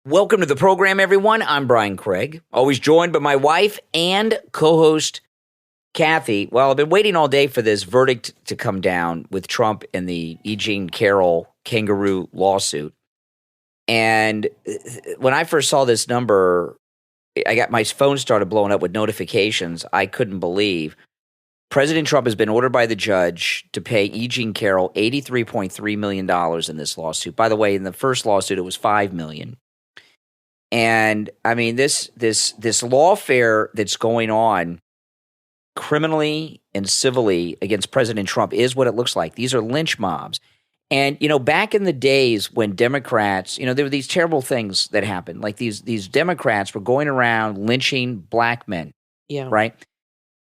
Welcome to the program, everyone. I'm Brian Craig, always joined by my wife and co-host, Kathy. Well, I've been waiting all day for this verdict to come down with Trump and the E. Jean Carroll kangaroo lawsuit. And when I first saw this number, I got my phone started blowing up with notifications I couldn't believe. President Trump has been ordered by the judge to pay E. Jean Carroll $83.3 million in this lawsuit. By the way, in the first lawsuit, it was $5 million. And I mean, this lawfare that's going on criminally and civilly against President Trump is what it looks like. These are lynch mobs. And, you know, back in the days when Democrats, you know, there were these terrible things that happened. Like these Democrats were going around lynching black men. Yeah. Right.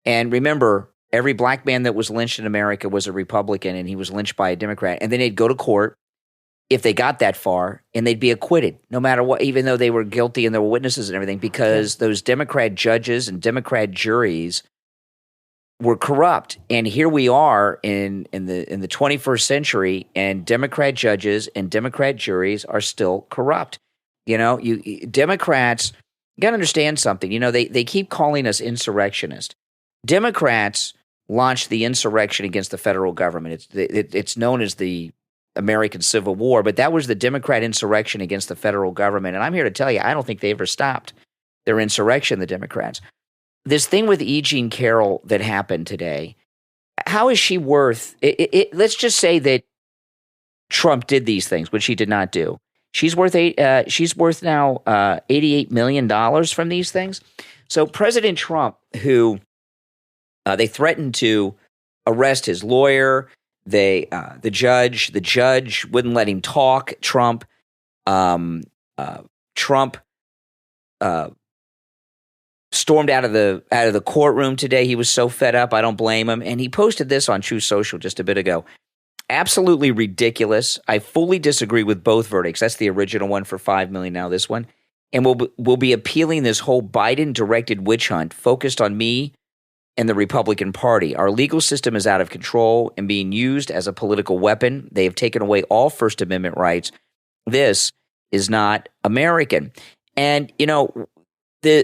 And remember, every black man that was lynched in America was a Republican, and he was lynched by a Democrat. And then they'd go to court if they got that far, and they'd be acquitted no matter what, even though they were guilty and there were witnesses and everything, because those Democrat judges and Democrat juries were corrupt. And here we are in the 21st century, and Democrat judges and Democrat juries are still corrupt. You know, Democrats, you got to understand something. You know, they keep calling us insurrectionists. Democrats launched the insurrection against the federal government. It's known as the American Civil War, but that was the Democrat insurrection against the federal government. And I'm here to tell you, I don't think they ever stopped their insurrection, the Democrats. This thing with E. Jean Carroll that happened today, how is she worth it? Let's just say that Trump did these things, which he did not do. She's worth now $88 million from these things. So President Trump, who they threatened to arrest his lawyer, the judge wouldn't let him talk. Trump stormed out of the courtroom today. He was so fed up. I don't blame him. And he posted this on Truth Social just a bit ago. Absolutely ridiculous. I fully disagree with both verdicts. That's the original one for $5 million. Now this one, and we'll be appealing this whole Biden-directed witch hunt focused on me and the Republican Party. Our legal system is out of control and being used as a political weapon. They have taken away all First Amendment rights. This is not American. And, you know, I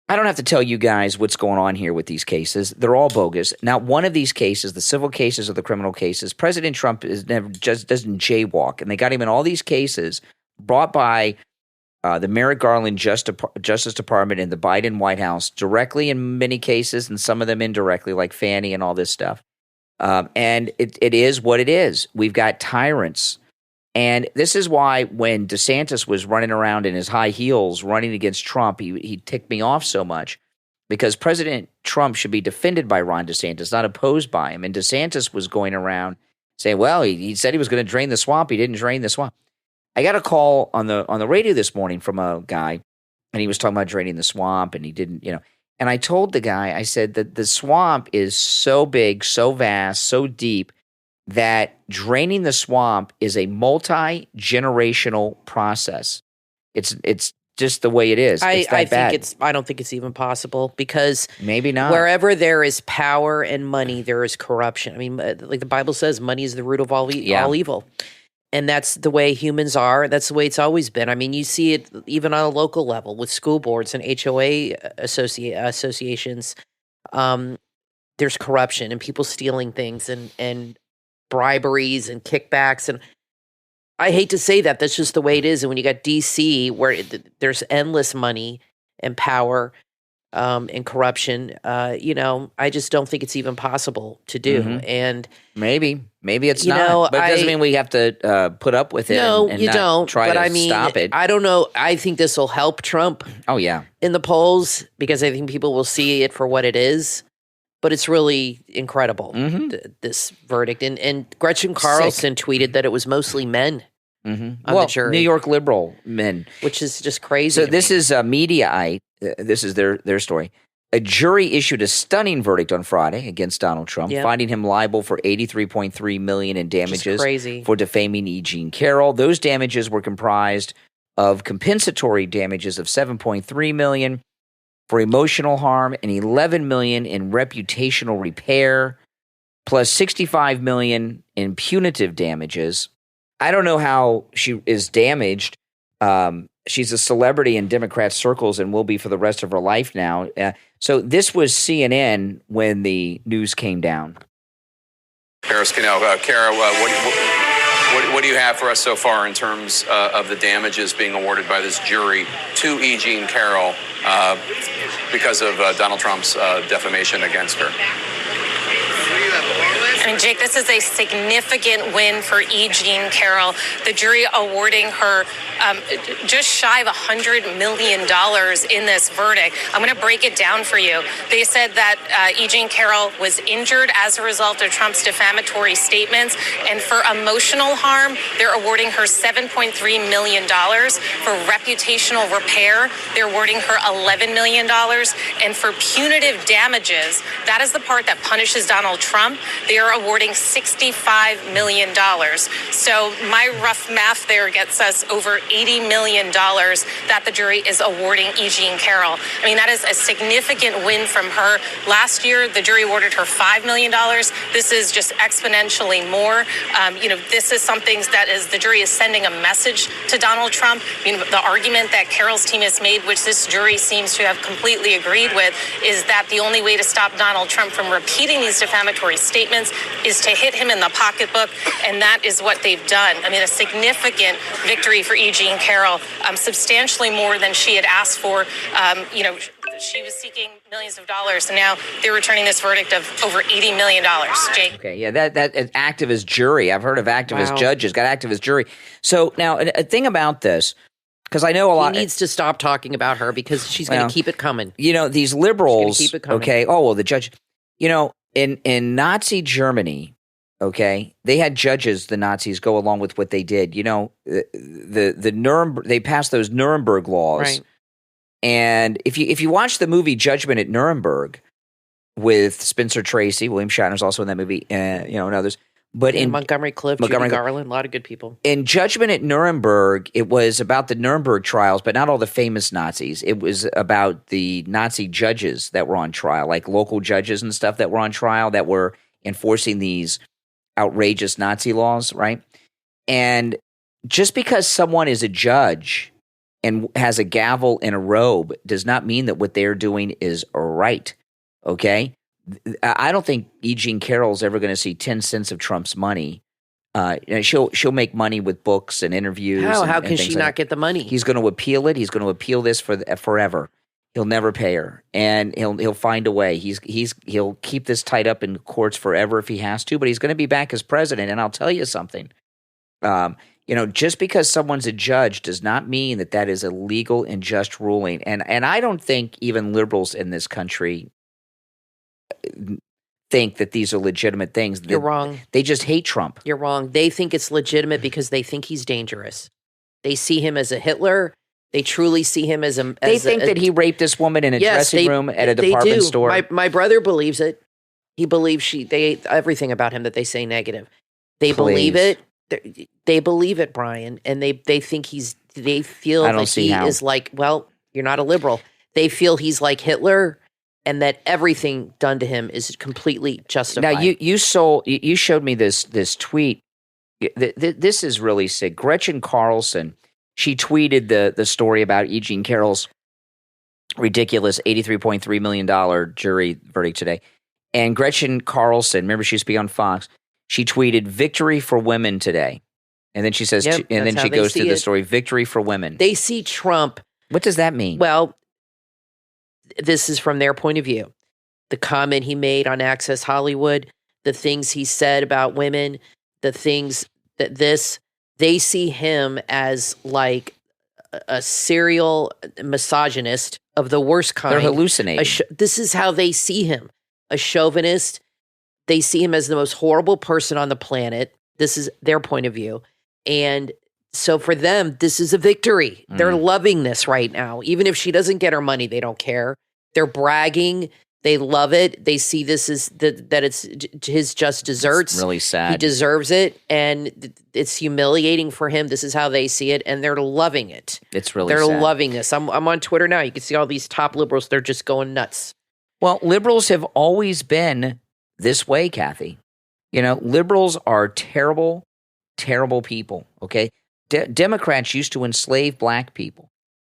don't have to tell you guys what's going on here with these cases. They're all bogus. Now, one of these cases, the civil cases or the criminal cases, President Trump doesn't jaywalk. And they got him in all these cases brought by the Merrick Garland Justice Department and the Biden White House directly in many cases, and some of them indirectly, like Fannie and all this stuff. And it is what it is. We've got tyrants. And this is why when DeSantis was running around in his high heels running against Trump, he ticked me off so much, because President Trump should be defended by Ron DeSantis, not opposed by him. And DeSantis was going around saying, well, he said he was going to drain the swamp. He didn't drain the swamp. I got a call on the radio this morning from a guy, and he was talking about draining the swamp, and he didn't, you know. And I told the guy, I said that the swamp is so big, so vast, so deep that draining the swamp is a multi-generational process. It's just the way it is. I don't think it's even possible, because maybe not. Wherever there is power and money, there is corruption. I mean, like the Bible says, money is the root of all evil. And that's the way humans are. That's the way it's always been. I mean, you see it even on a local level with school boards and HOA associations. There's corruption and people stealing things and briberies and kickbacks. And I hate to say that. That's just the way it is. And when you got D.C., where there's endless money and power and corruption, I just don't think it's even possible to do. Mm-hmm. And maybe it's not, but it doesn't mean we have to put up with it. No, and you not don't. Try but to I mean, stop it. I don't know. I think this will help Trump. Oh yeah, in the polls, because I think people will see it for what it is. But it's really incredible, this verdict. And Gretchen Carlson tweeted that it was mostly men. On the jury. New York liberal men, which is just crazy. So this is Mediaite. This is their story. A jury issued a stunning verdict on Friday against Donald Trump, finding him liable for $83.3 million in damages for defaming E. Jean Carroll. Those damages were comprised of compensatory damages of $7.3 million for emotional harm and $11 million in reputational repair, plus $65 million in punitive damages. I don't know how she is damaged. She's a celebrity in Democrat circles and will be for the rest of her life now. So this was CNN when the news came down. Carol, what do you have for us so far in terms of the damages being awarded by this jury to E. Jean Carroll because of Donald Trump's defamation against her? I mean, Jake, this is a significant win for E. Jean Carroll. The jury awarding her just shy of $100 million in this verdict. I'm going to break it down for you. They said that E. Jean Carroll was injured as a result of Trump's defamatory statements. And for emotional harm, they're awarding her $7.3 million. For reputational repair, they're awarding her $11 million. And for punitive damages, that is the part that punishes Donald Trump, they are awarding $65 million. So my rough math there gets us over $80 million that the jury is awarding E. Jean Carroll. I mean, that is a significant win from her. Last year, the jury awarded her $5 million. This is just exponentially more. This is something that is the jury is sending a message to Donald Trump. I mean, the argument that Carroll's team has made, which this jury seems to have completely agreed with, is that the only way to stop Donald Trump from repeating these defamatory statements is to hit him in the pocketbook, and that is what they've done. I mean, a significant victory for E. Jean Carroll, substantially more than she had asked for. She was seeking millions of dollars, and now they're returning this verdict of over $80 million. Jake. Okay, yeah, that activist jury. I've heard of activist judges, got activist jury. So now a thing about this, because I know a lot. He needs to stop talking about her because she's going to keep it coming. These liberals. Keep it coming. Okay. Oh well, the judge. In Nazi Germany, okay, they had judges. The Nazis go along with what they did. The Nuremberg. They passed those Nuremberg laws. Right. And if you watch the movie Judgment at Nuremberg with Spencer Tracy, William Shatner's also in that movie, and others. But in Montgomery Clift, Judy Garland, a lot of good people. In Judgment at Nuremberg, it was about the Nuremberg trials, but not all the famous Nazis. It was about the Nazi judges that were on trial, like local judges and stuff that were on trial that were enforcing these outrageous Nazi laws, right? And just because someone is a judge and has a gavel and a robe does not mean that what they're doing is right, okay? I don't think E. Jean Carroll's ever going to see 10 cents of Trump's money. She'll make money with books and interviews. How can she not get the money? He's going to appeal it. He's going to appeal this forever. He'll never pay her, and he'll find a way. He'll keep this tied up in courts forever if he has to. But he's going to be back as president. And I'll tell you something. Just because someone's a judge does not mean that is a legal and just ruling. And I don't think even liberals in this country think that these are legitimate things. You're wrong. They just hate Trump. You're wrong. They think it's legitimate because they think he's dangerous. They see him as a Hitler. They truly see him as a. They think that he raped this woman in a dressing room at a department store. My brother believes it. He believes everything about him that they say negative. They believe it. They believe it, Brian, and they think they feel that he is like, well, you're not a liberal. They feel he's like Hitler, and that everything done to him is completely justified. Now you showed me this tweet. This is really sick. Gretchen Carlson, she tweeted the story about E. Jean Carroll's ridiculous $83.3 million jury verdict today. And Gretchen Carlson, remember she used to be on Fox, she tweeted "Victory for women" today. And then she says, and then she goes through the story, "Victory for women." They see Trump. What does that mean? Well, this is from their point of view. The comment he made on Access Hollywood, the things he said about women, the things they see him as like a serial misogynist of the worst kind. They're hallucinating. This is how they see him. A chauvinist. They see him as the most horrible person on the planet. This is their point of view. And so for them, this is a victory. They're loving this right now. Even if she doesn't get her money, they don't care. They're bragging. They love it. They see this as that it's his just desserts. It's really sad. He deserves it. And it's humiliating for him. This is how they see it. And they're loving it. It's really sad. They're loving this. I'm on Twitter now. You can see all these top liberals. They're just going nuts. Well, liberals have always been this way, Kathy. Liberals are terrible, terrible people, okay? Democrats used to enslave black people.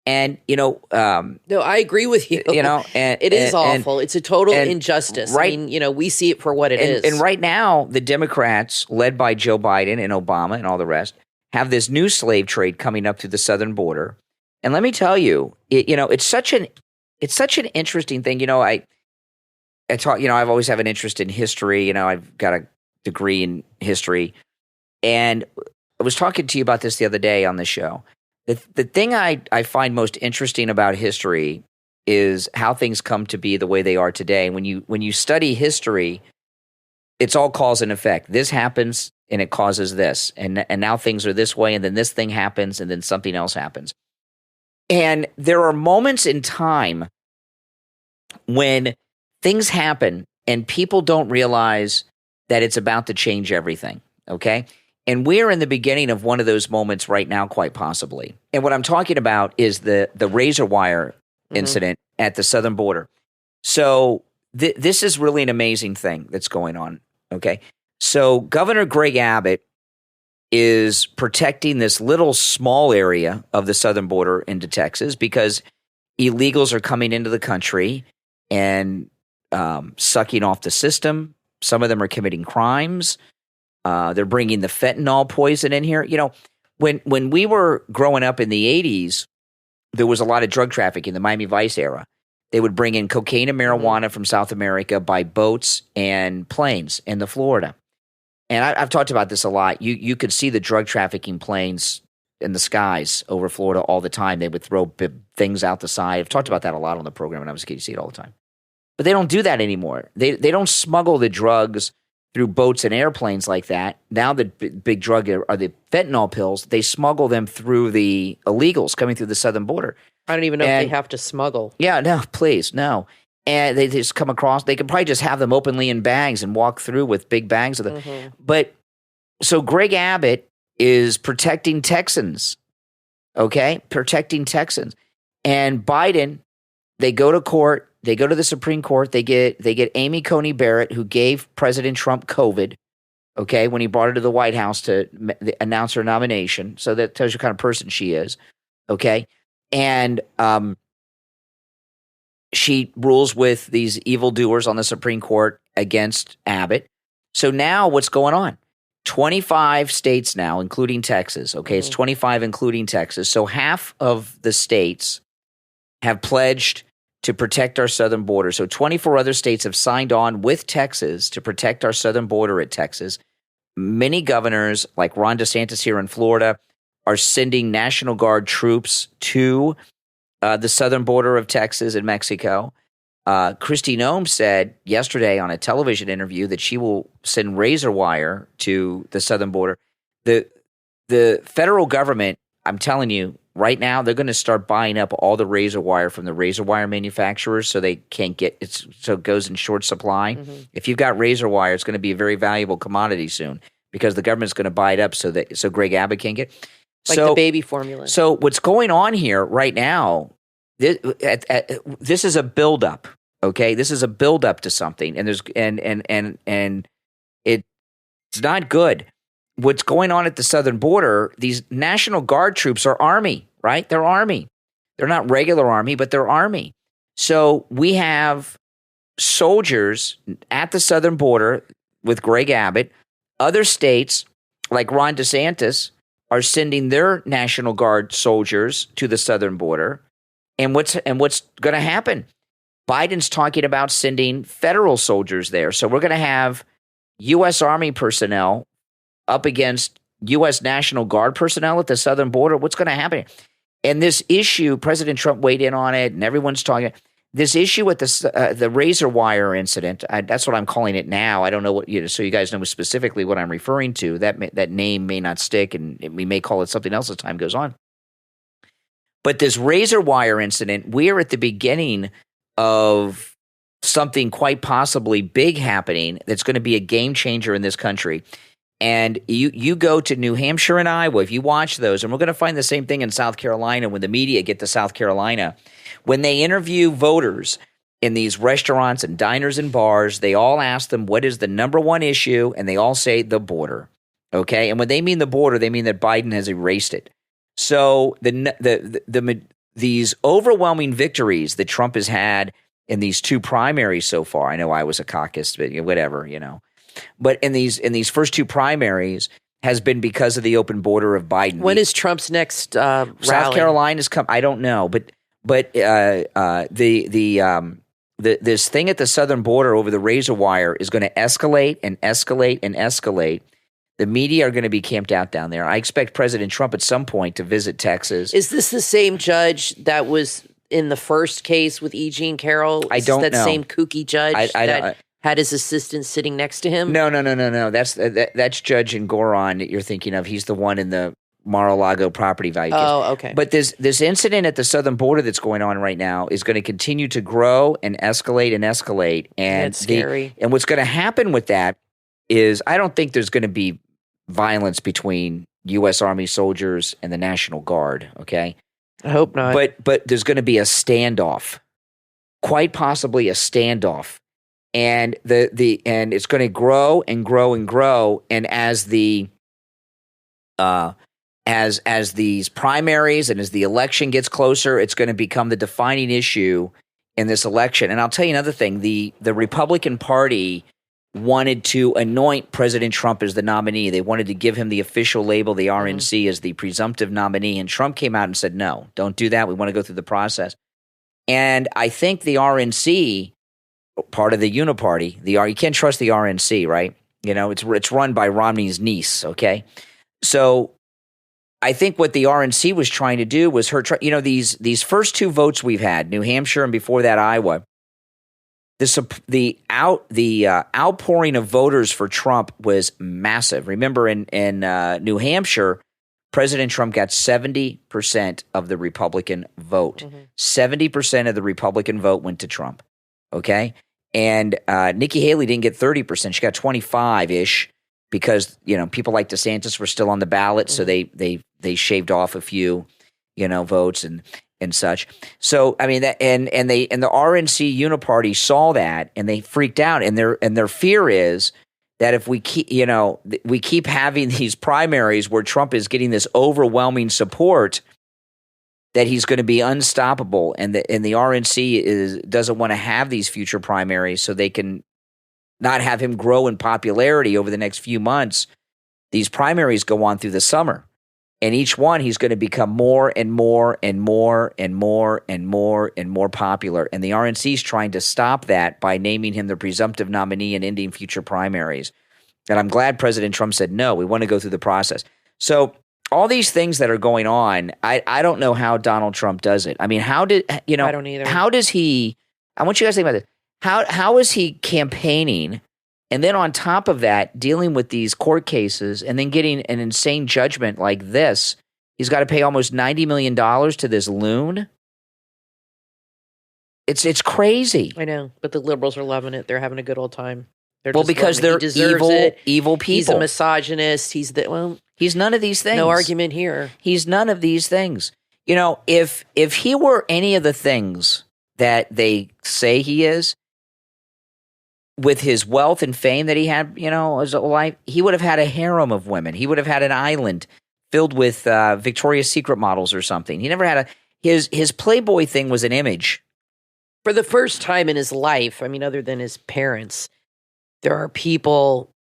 And, no, I agree with you. It is awful. It's a total injustice. Right, I mean, we see it for what it is. And right now, the Democrats, led by Joe Biden and Obama and all the rest, have this new slave trade coming up through the southern border. And let me tell you, it's such an interesting thing. I taught, I've always have an interest in history. I've got a degree in history. And I was talking to you about this the other day on the show. The thing I find most interesting about history is how things come to be the way they are today. When you study history, it's all cause and effect. This happens and it causes this. And now things are this way, and then this thing happens, and then something else happens. And there are moments in time when things happen and people don't realize that it's about to change everything, okay? And we're in the beginning of one of those moments right now, quite possibly. And what I'm talking about is the razor wire incident at the southern border. So this is really an amazing thing that's going on, okay? So Governor Greg Abbott is protecting this little small area of the southern border into Texas because illegals are coming into the country and sucking off the system. Some of them are committing crimes. They're bringing the fentanyl poison in here. When we were growing up in the 80s, there was a lot of drug trafficking in the Miami Vice era. They would bring in cocaine and marijuana from South America by boats and planes into Florida. And I've talked about this a lot. You could see the drug trafficking planes in the skies over Florida all the time. They would throw things out the side. I've talked about that a lot on the program when I was a kid. You see it all the time. But they don't do that anymore. They don't smuggle the drugs through boats and airplanes like that. Now the big drug are the fentanyl pills. They smuggle them through the illegals coming through the southern border. I don't even know if they have to smuggle. Yeah, no, please, no. And they just come across. They could probably just have them openly in bags and walk through with big bags of them. But so Greg Abbott is protecting Texans, okay? Protecting Texans. And Biden, they go to court. They go to the Supreme Court. They get Amy Coney Barrett, who gave President Trump COVID, okay, when he brought her to the White House to announce her nomination. So that tells you what kind of person she is, okay? And she rules with these evildoers on the Supreme Court against Abbott. So now what's going on? 25 states now, including Texas, okay? It's 25 including Texas. So half of the states have pledged to protect our southern border. So 24 other states have signed on with Texas to protect our southern border at Texas. Many governors, like Ron DeSantis here in Florida, are sending National Guard troops to the southern border of Texas and Mexico. Kristi Noem said yesterday on a television interview that she will send razor wire to the southern border. The federal government, I'm telling you, right now, they're going to start buying up all the razor wire from the razor wire manufacturers so they can't get it. So it goes in short supply. If you've got razor wire, it's going to be a very valuable commodity soon because the government's going to buy it up so Greg Abbott can't get. Like the baby formula. So what's going on here right now? This is a buildup. Okay, this is a buildup to something, and it's not good. What's going on at the southern border? These National Guard troops are Army, right? They're Army. They're not regular Army, but they're Army. So we have soldiers at the southern border with Greg Abbott. Other states, like Ron DeSantis, are sending their National Guard soldiers to the southern border. And what's going to happen? Biden's talking about sending federal soldiers there. So we're going to have U.S. Army personnel up against U.S. National Guard personnel at the southern border. What's going to happen? And this issue, President Trump weighed in on it, and everyone's talking. This issue with the razor wire incident, that's what I'm calling it now. I don't know what, so you guys know specifically what I'm referring to. That name may not stick, and we may call it something else as time goes on. But this razor wire incident, we're at the beginning of something quite possibly big happening that's going to be a game changer in this country. And you go to New Hampshire and Iowa, if you watch those, and we're going to find the same thing in South Carolina when the media get to South Carolina. When they interview voters in these restaurants and diners and bars, they all ask them, what is the number one issue? And they all say the border. Okay, and when they mean the border, they mean that Biden has erased it. So these overwhelming victories that Trump has had in these two primaries so far. I know I was a caucus, but whatever, But in these first two primaries has been because of the open border of Biden. When is Trump's next rally? South Carolina's come. I don't know, but this thing at the southern border over the razor wire is going to escalate and escalate and escalate. The media are going to be camped out down there. I expect President Trump at some point to visit Texas. Is this the same judge that was in the first case with E. Jean Carroll? I don't know. That same kooky judge that had his assistant sitting next to him? No. That's Judge Ngoron that you're thinking of. He's the one in the Mar-a-Lago property value case. Oh, okay. But this incident at the southern border that's going on right now is going to continue to grow and escalate and escalate. And that's scary. And what's going to happen with that is I don't think there's going to be violence between U.S. Army soldiers and the National Guard, okay? I hope not. But there's going to be a standoff, quite possibly a standoff. And and it's going to grow and grow and grow. And as as these primaries and as the election gets closer, it's going to become the defining issue in this election. And I'll tell you another thing: the Republican Party wanted to anoint President Trump as the nominee. They wanted to give him the official label, the RNC, as the presumptive nominee. And Trump came out and said, no, don't do that. We want to go through the process. And I think the RNC, part of the uniparty, you can't trust the RNC, right? It's run by Romney's niece, okay? So I think what the RNC was trying to do was these first two votes we've had, New Hampshire and before that Iowa, the outpouring of voters for Trump was massive. Remember, in New Hampshire, President Trump got 70% of the Republican vote. 70% of the Republican vote went to Trump. Okay, and Nikki Haley didn't get 30%; she got 25-ish because people like DeSantis were still on the ballot, so they shaved off a few votes and such. So I mean, the RNC Uniparty saw that and they freaked out, and their fear is that if we keep having these primaries where Trump is getting this overwhelming support, that he's going to be unstoppable, and the RNC doesn't want to have these future primaries so they can not have him grow in popularity over the next few months. These primaries go on through the summer. And each one, he's going to become more and more and more and more and more and more popular. And the RNC is trying to stop that by naming him the presumptive nominee and ending future primaries. And I'm glad President Trump said, no, we want to go through the process. So all these things that are going on, I don't know how Donald Trump does it. I mean, I don't either. How does he – I want you guys to think about this. How is he campaigning? And then on top of that, dealing with these court cases and then getting an insane judgment like this, he's got to pay almost $90 million to this loon. It's crazy. I know, but the liberals are loving it. They're having a good old time. Because they're evil people. He's a misogynist. He's none of these things. No argument here. He's none of these things. If he were any of the things that they say he is, with his wealth and fame that he had, his life, he would have had a harem of women. He would have had an island filled with Victoria's Secret models or something. He never had his Playboy thing was an image. For the first time in his life, I mean, other than his parents, there are people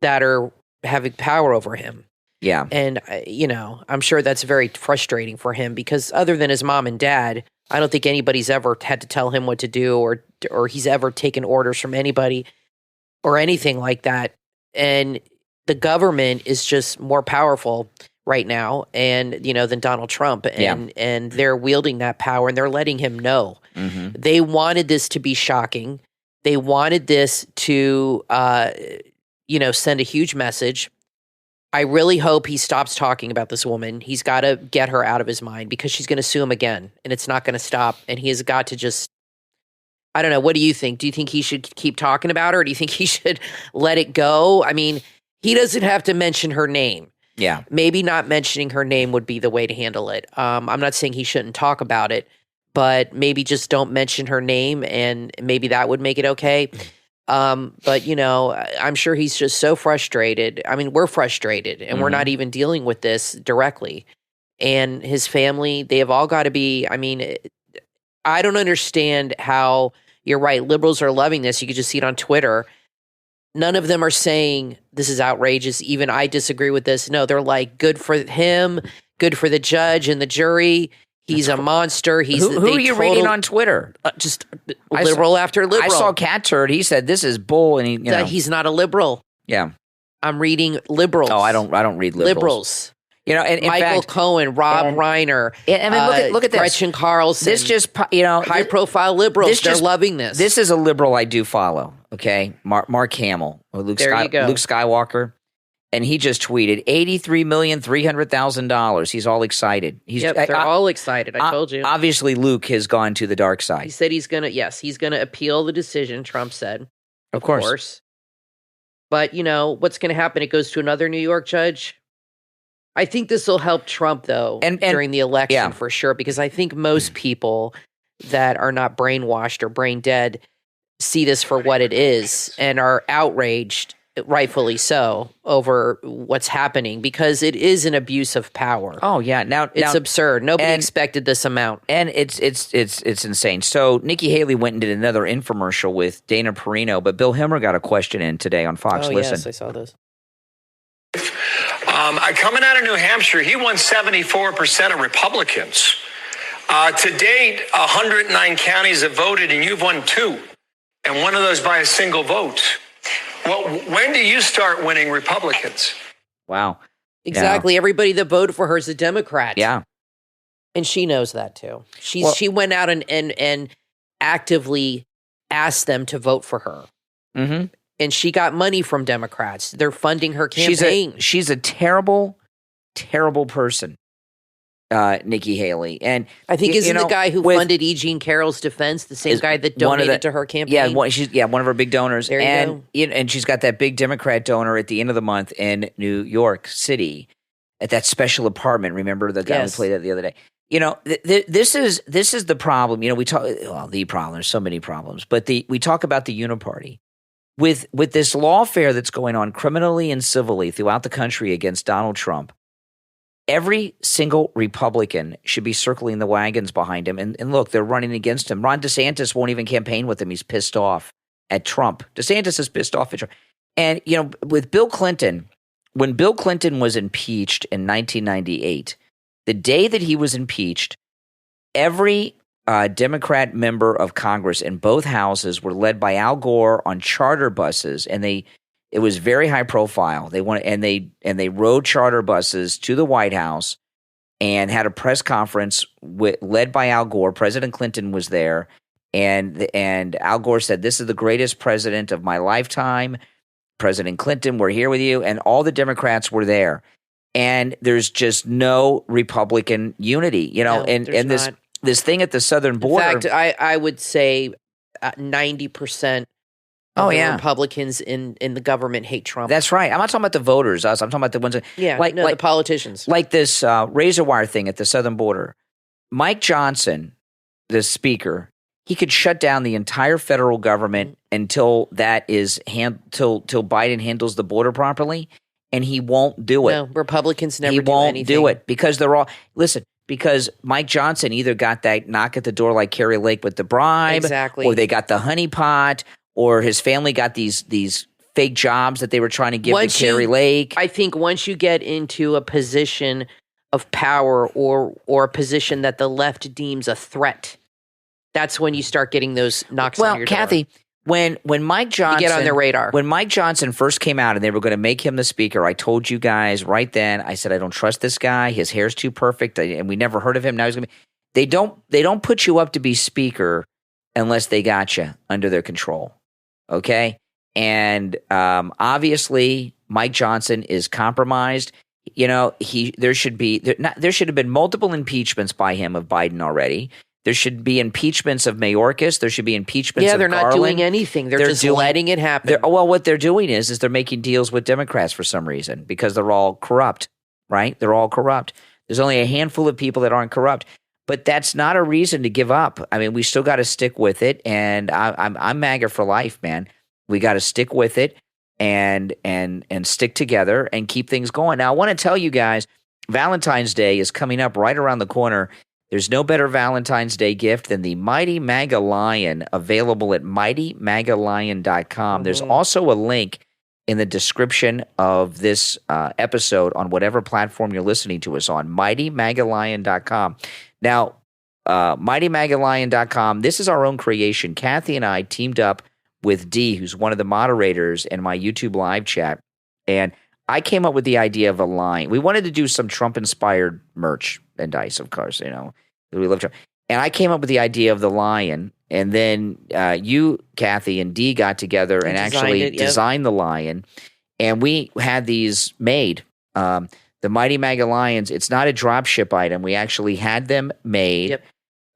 that are having power over him. Yeah. And, I'm sure that's very frustrating for him because other than his mom and dad, I don't think anybody's ever had to tell him what to do or he's ever taken orders from anybody or anything like that. And the government is just more powerful right now than Donald Trump. And they're wielding that power and they're letting him know. Mm-hmm. They wanted this to be shocking. They wanted this to, send a huge message. I really hope he stops talking about this woman. He's got to get her out of his mind because she's going to sue him again, and it's not going to stop. And he has got to just, I don't know. What do you think? Do you think he should keep talking about her, or do you think he should let it go? I mean, he doesn't have to mention her name. Yeah. Maybe not mentioning her name would be the way to handle it. I'm not saying he shouldn't talk about it, but maybe just don't mention her name, and maybe that would make it okay. But, I'm sure he's just so frustrated. I mean, we're frustrated, and we're not even dealing with this directly. And his family, they have all got to be, I don't understand how, you're right, liberals are loving this. You could just see it on Twitter. None of them are saying this is outrageous. Even I disagree with this. No, they're like, good for him, good for the judge and the jury. He's a monster. Who are you reading on Twitter? Just liberal after liberal. I saw Cat Turd. He said this is bull, and he's not a liberal. Yeah, I'm reading liberals. Oh, I don't read liberals. And Michael Cohen, Rob Reiner. Look at this. Gretchen Carlson. This just high profile liberals. They're loving this. This is a liberal I do follow. Okay, Mark Hamill, or Luke Skywalker. And he just tweeted $83,300,000. He's all excited. They're all excited. I told you. Obviously, Luke has gone to the dark side. He said he's gonna appeal the decision. Trump said, of course. But what's going to happen? It goes to another New York judge. I think this will help Trump though, and during the election for sure, because I think most people that are not brainwashed or brain dead see this for what it is and are outraged, rightfully so, over what's happening, because it is an abuse of power. Oh yeah, now it's absurd. Nobody expected this amount, and it's insane. So Nikki Haley went and did another infomercial with Dana Perino, but Bill Hemmer got a question in today on Fox. Listen. Yes, I saw this. Coming out of New Hampshire, he won 74% of Republicans. To date, 109 counties have voted, and you've won 2, and one of those by a single vote. Well, when do you start winning Republicans? Wow. Exactly. Yeah. Everybody that voted for her is a Democrat. Yeah. And she knows that too. She went out and actively asked them to vote for her. Mm-hmm. And she got money from Democrats. They're funding her campaign. She's a terrible, terrible person, Nikki Haley. And I think isn't the guy who funded E. Jean Carroll's defense the same guy that donated to her campaign? Yeah, she's one of her big donors. There you go. And she's got that big Democrat donor at the end of the month in New York City at that special apartment. Remember the guy who played that the other day? This is the problem. We talk the problem. There's so many problems, but we talk about the uniparty. With this lawfare that's going on criminally and civilly throughout the country against Donald Trump, every single Republican should be circling the wagons behind him. And look, they're running against him. Ron DeSantis won't even campaign with him. He's pissed off at Trump. DeSantis is pissed off at Trump. And, with Bill Clinton, when Bill Clinton was impeached in 1998, the day that he was impeached, every Democrat member of Congress in both houses were led by Al Gore on charter buses, and it was very high profile. They rode charter buses to the White House and had a press conference led by Al Gore. President Clinton was there, and Al Gore said, "This is the greatest president of my lifetime. President Clinton, we're here with you," and all the Democrats were there. And there's just no Republican unity, No, and this thing at the southern border. In fact, I would say 90% of the Republicans in the government hate Trump. That's right. I'm not talking about the voters. I'm talking about the ones that the politicians. Like this razor wire thing at the southern border. Mike Johnson, the speaker, he could shut down the entire federal government until till Biden handles the border properly, and he won't do it. No, Republicans never do anything. He won't do it because they're all because Mike Johnson either got that knock at the door like Carrie Lake with the bribe, or they got the honeypot, or his family got these fake jobs that they were trying to give to Carrie Lake. I think once you get into a position of power or a position that the left deems a threat, that's when you start getting those knocks on your door. Well, Kathy, when Mike Johnson get on their radar. When Mike Johnson first came out and they were going to make him the speaker, I told you guys right then. I said I don't trust this guy. His hair's too perfect, and we never heard of him. Now he's going to be. They don't put you up to be speaker unless they got you under their control. Okay, and obviously Mike Johnson is compromised. There should have been multiple impeachments by him of Biden already. There should be impeachments of Mayorkas. There should be impeachments of Garland. Yeah, they're not doing anything. They're just letting it happen. What they're doing is they're making deals with Democrats for some reason because they're all corrupt, right? They're all corrupt. There's only a handful of people that aren't corrupt. But that's not a reason to give up. I mean, we still got to stick with it, and I'm MAGA for life, man. We got to stick with it and stick together and keep things going. Now, I want to tell you guys, Valentine's Day is coming up right around the corner. There's no better Valentine's Day gift than the Mighty Maga Lion, available at mightymagalion.com. There's also a link in the description of this episode on whatever platform you're listening to us on, mightymagalion.com. Now, mightymagalion.com, this is our own creation. Kathy and I teamed up with Dee, who's one of the moderators in my YouTube live chat, and I came up with the idea of a line. We wanted to do some Trump-inspired merchandise, of course, we love Trump. And I came up with the idea of the lion, and then you, Kathy, and Dee got together and actually designed the lion, and we had these made. The Mighty Maga Lions, it's not a dropship item. We actually had them made,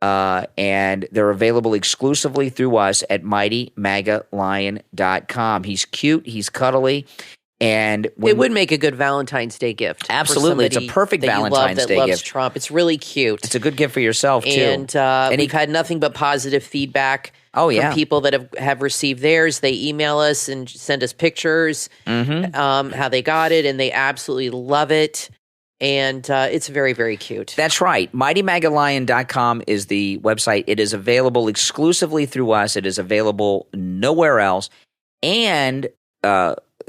and they're available exclusively through us at mightymagalion.com. He's cute. He's cuddly. And it would make a good Valentine's Day gift. Absolutely. It's a perfect Valentine's Day gift. gift. Trump. It's really cute. It's a good gift for yourself, too. And we've had nothing but positive feedback from people that have received theirs. They email us and send us pictures, how they got it, and they absolutely love it. And it's very, very cute. That's right. MightyMagalion.com is the website. It is available exclusively through us. It is available nowhere else. And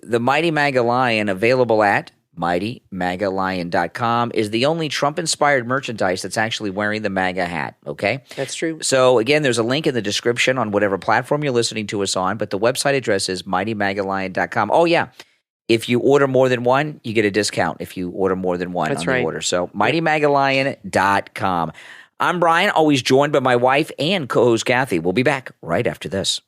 the Mighty Maga Lion, available at MightyMagalion.com, is the only Trump-inspired merchandise that's actually wearing the MAGA hat, okay? That's true. So, again, there's a link in the description on whatever platform you're listening to us on, but the website address is MightyMagalion.com. Oh, yeah. If you order more than one, you get a discount if you order more than one on the order. So, MightyMagalion.com. I'm Brian, always joined by my wife and co-host Kathy. We'll be back right after this.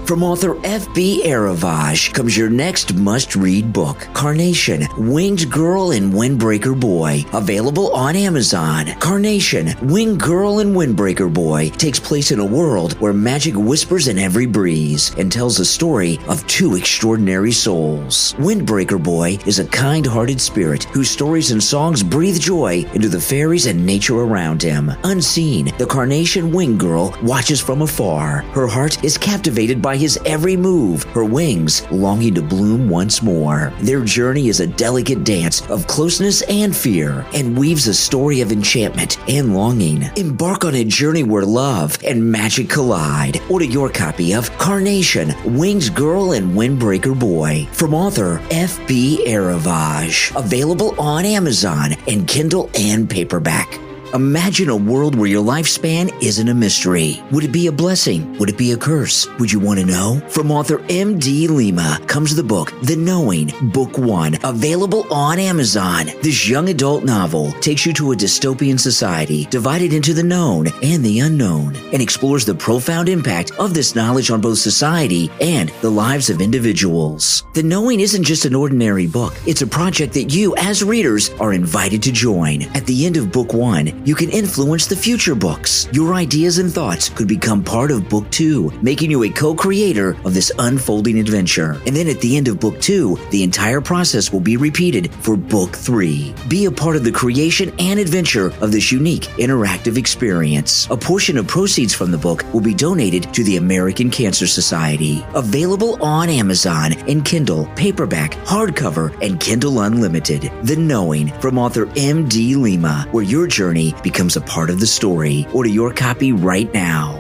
From author F.B. Aravage comes your next must-read book, Carnation, Winged Girl and Windbreaker Boy, available on Amazon. Carnation, Winged Girl and Windbreaker Boy takes place in a world where magic whispers in every breeze and tells the story of two extraordinary souls. Windbreaker Boy is a kind-hearted spirit whose stories and songs breathe joy into the fairies and nature around him. Unseen, the Carnation Winged Girl watches from afar. Her heart is captivated by his every move, her wings longing to bloom once more. Their journey is a delicate dance of closeness and fear, and weaves a story of enchantment and longing. Embark on a journey where love and magic collide. Order your copy of Carnation, Winged Girl and Windbreaker Boy from author F.B. Aravage. Available on Amazon and Kindle and paperback. Imagine a world where your lifespan isn't a mystery. Would it be a blessing? Would it be a curse? Would you want to know? From author M.D. Lima comes the book, The Knowing, Book 1, available on Amazon. This young adult novel takes you to a dystopian society divided into the known and the unknown, and explores the profound impact of this knowledge on both society and the lives of individuals. The Knowing isn't just an ordinary book. It's a project that you, as readers, are invited to join. At the end of Book 1, you can influence the future books. Your ideas and thoughts could become part of Book 2, making you a co-creator of this unfolding adventure. And then at the end of Book 2, the entire process will be repeated for Book 3. Be a part of the creation and adventure of this unique interactive experience. A portion of proceeds from the book will be donated to the American Cancer Society. Available on Amazon in Kindle, paperback, hardcover, and Kindle Unlimited. The Knowing from author M.D. Lima, where your journey becomes a part of the story. Order your copy right now.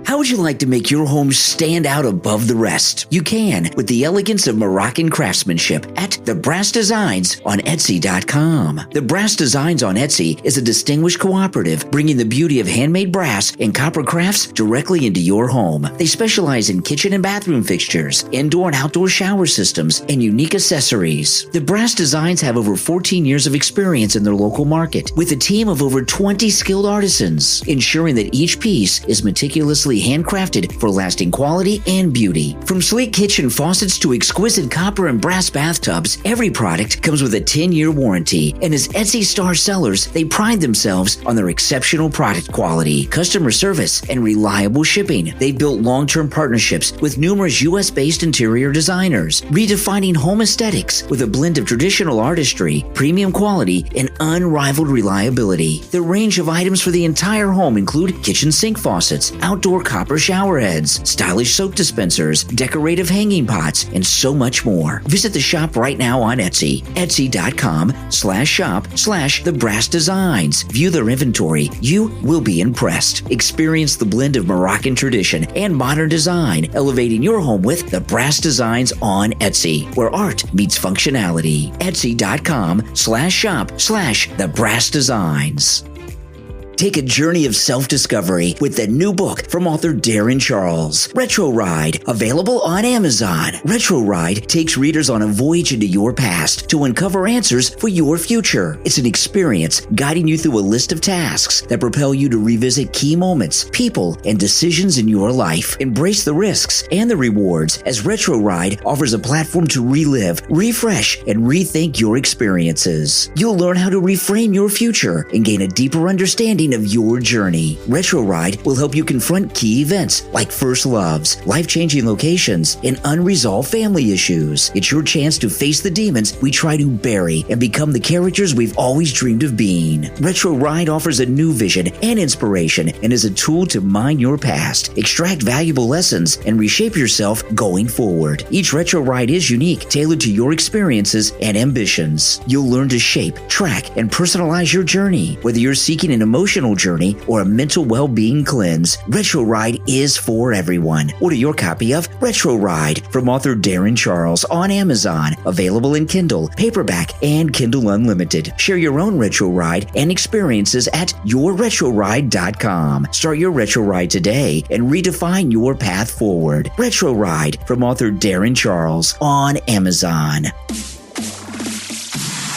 How would you like to make your home stand out above the rest? You can with the elegance of Moroccan craftsmanship at The Brass Designs on Etsy.com. The Brass Designs on Etsy is a distinguished cooperative bringing the beauty of handmade brass and copper crafts directly into your home. They specialize in kitchen and bathroom fixtures, indoor and outdoor shower systems, and unique accessories. The Brass Designs have over 14 years of experience in their local market with a team of over 20 skilled artisans, ensuring that each piece is meticulously handcrafted for lasting quality and beauty. From sleek kitchen faucets to exquisite copper and brass bathtubs, every product comes with a 10-year warranty. And as Etsy star sellers, they pride themselves on their exceptional product quality, customer service, and reliable shipping. They've built long-term partnerships with numerous U.S.-based interior designers, redefining home aesthetics with a blend of traditional artistry, premium quality, and unrivaled reliability. The range of items for the entire home include kitchen sink faucets, outdoor copper copper shower heads, stylish soap dispensers, decorative hanging pots, and so much more. Visit the shop right now on Etsy, etsy.com/shop/thebrassdesigns. View their inventory. You will be impressed. Experience the blend of Moroccan tradition and modern design, elevating your home with the Brass Designs on Etsy, where art meets functionality. Etsy.com/shop/thebrassdesigns. Take a journey of self-discovery with the new book from author Darren Charles, Retro Ride, available on Amazon. Retro Ride takes readers on a voyage into your past to uncover answers for your future. It's an experience guiding you through a list of tasks that propel you to revisit key moments, people, and decisions in your life. Embrace the risks and the rewards as Retro Ride offers a platform to relive, refresh, and rethink your experiences. You'll learn how to reframe your future and gain a deeper understanding of your journey. Retro Ride will help you confront key events like first loves, life-changing locations, and unresolved family issues. It's your chance to face the demons we try to bury and become the characters we've always dreamed of being. Retro Ride offers a new vision and inspiration and is a tool to mine your past, extract valuable lessons, and reshape yourself going forward. Each Retro Ride is unique, tailored to your experiences and ambitions. You'll learn to shape, track, and personalize your journey. Whether you're seeking an emotional journey or a mental well-being cleanse, Retro Ride is for everyone. Order your copy of Retro Ride from author Darren Charles on Amazon, available in Kindle, paperback, and Kindle Unlimited. Share your own Retro Ride and experiences at yourretroride.com. Start your Retro Ride today and redefine your path forward. Retro Ride from author Darren Charles on Amazon.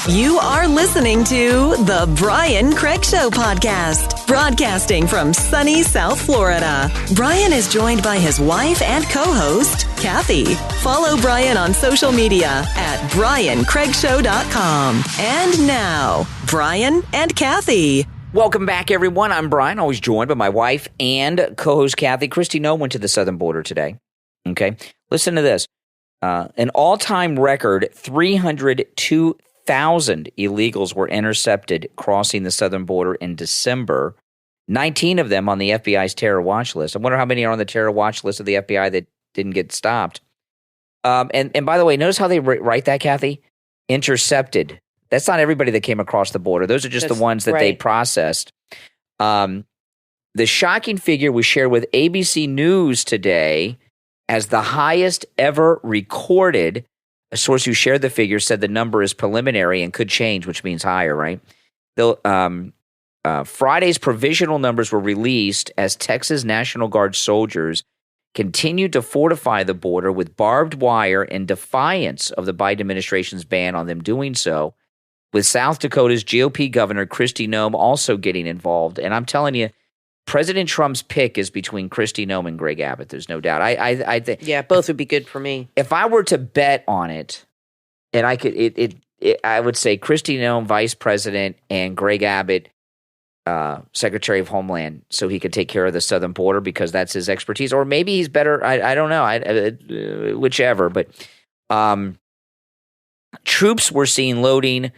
You are listening to The Brian Craig Show podcast, broadcasting from sunny South Florida. Brian is joined by his wife and co-host, Kathy. Follow Brian on social media at briancraigshow.com. And now, Brian and Kathy. Welcome back, everyone. I'm Brian, always joined by my wife and co-host Kathy. Christy Noem went to the southern border today. Okay, listen to this. An all-time record, 302,000 illegals were intercepted crossing the southern border in December. 19 of them on the FBI's terror watch list. I wonder how many are on the terror watch list of the FBI that didn't get stopped. And by the way, notice how they write that, Kathy? Intercepted. That's not everybody that came across the border. Those are just the ones that they processed. The shocking figure was shared with ABC News today as the highest ever recorded. A source who shared the figure said the number is preliminary and could change, which means higher, right? Friday's provisional numbers were released as Texas National Guard soldiers continued to fortify the border with barbed wire in defiance of the Biden administration's ban on them doing so, with South Dakota's GOP Governor Kristi Noem also getting involved. And I'm telling you, President Trump's pick is between Kristi Noem and Greg Abbott. There's no doubt. I think, yeah, both would be good for me. If I were to bet on it, and I could, I would say Kristi Noem, Vice President, and Greg Abbott, Secretary of Homeland, so he could take care of the southern border because that's his expertise. Or maybe he's better. I don't know. Whichever. But troops were seen loading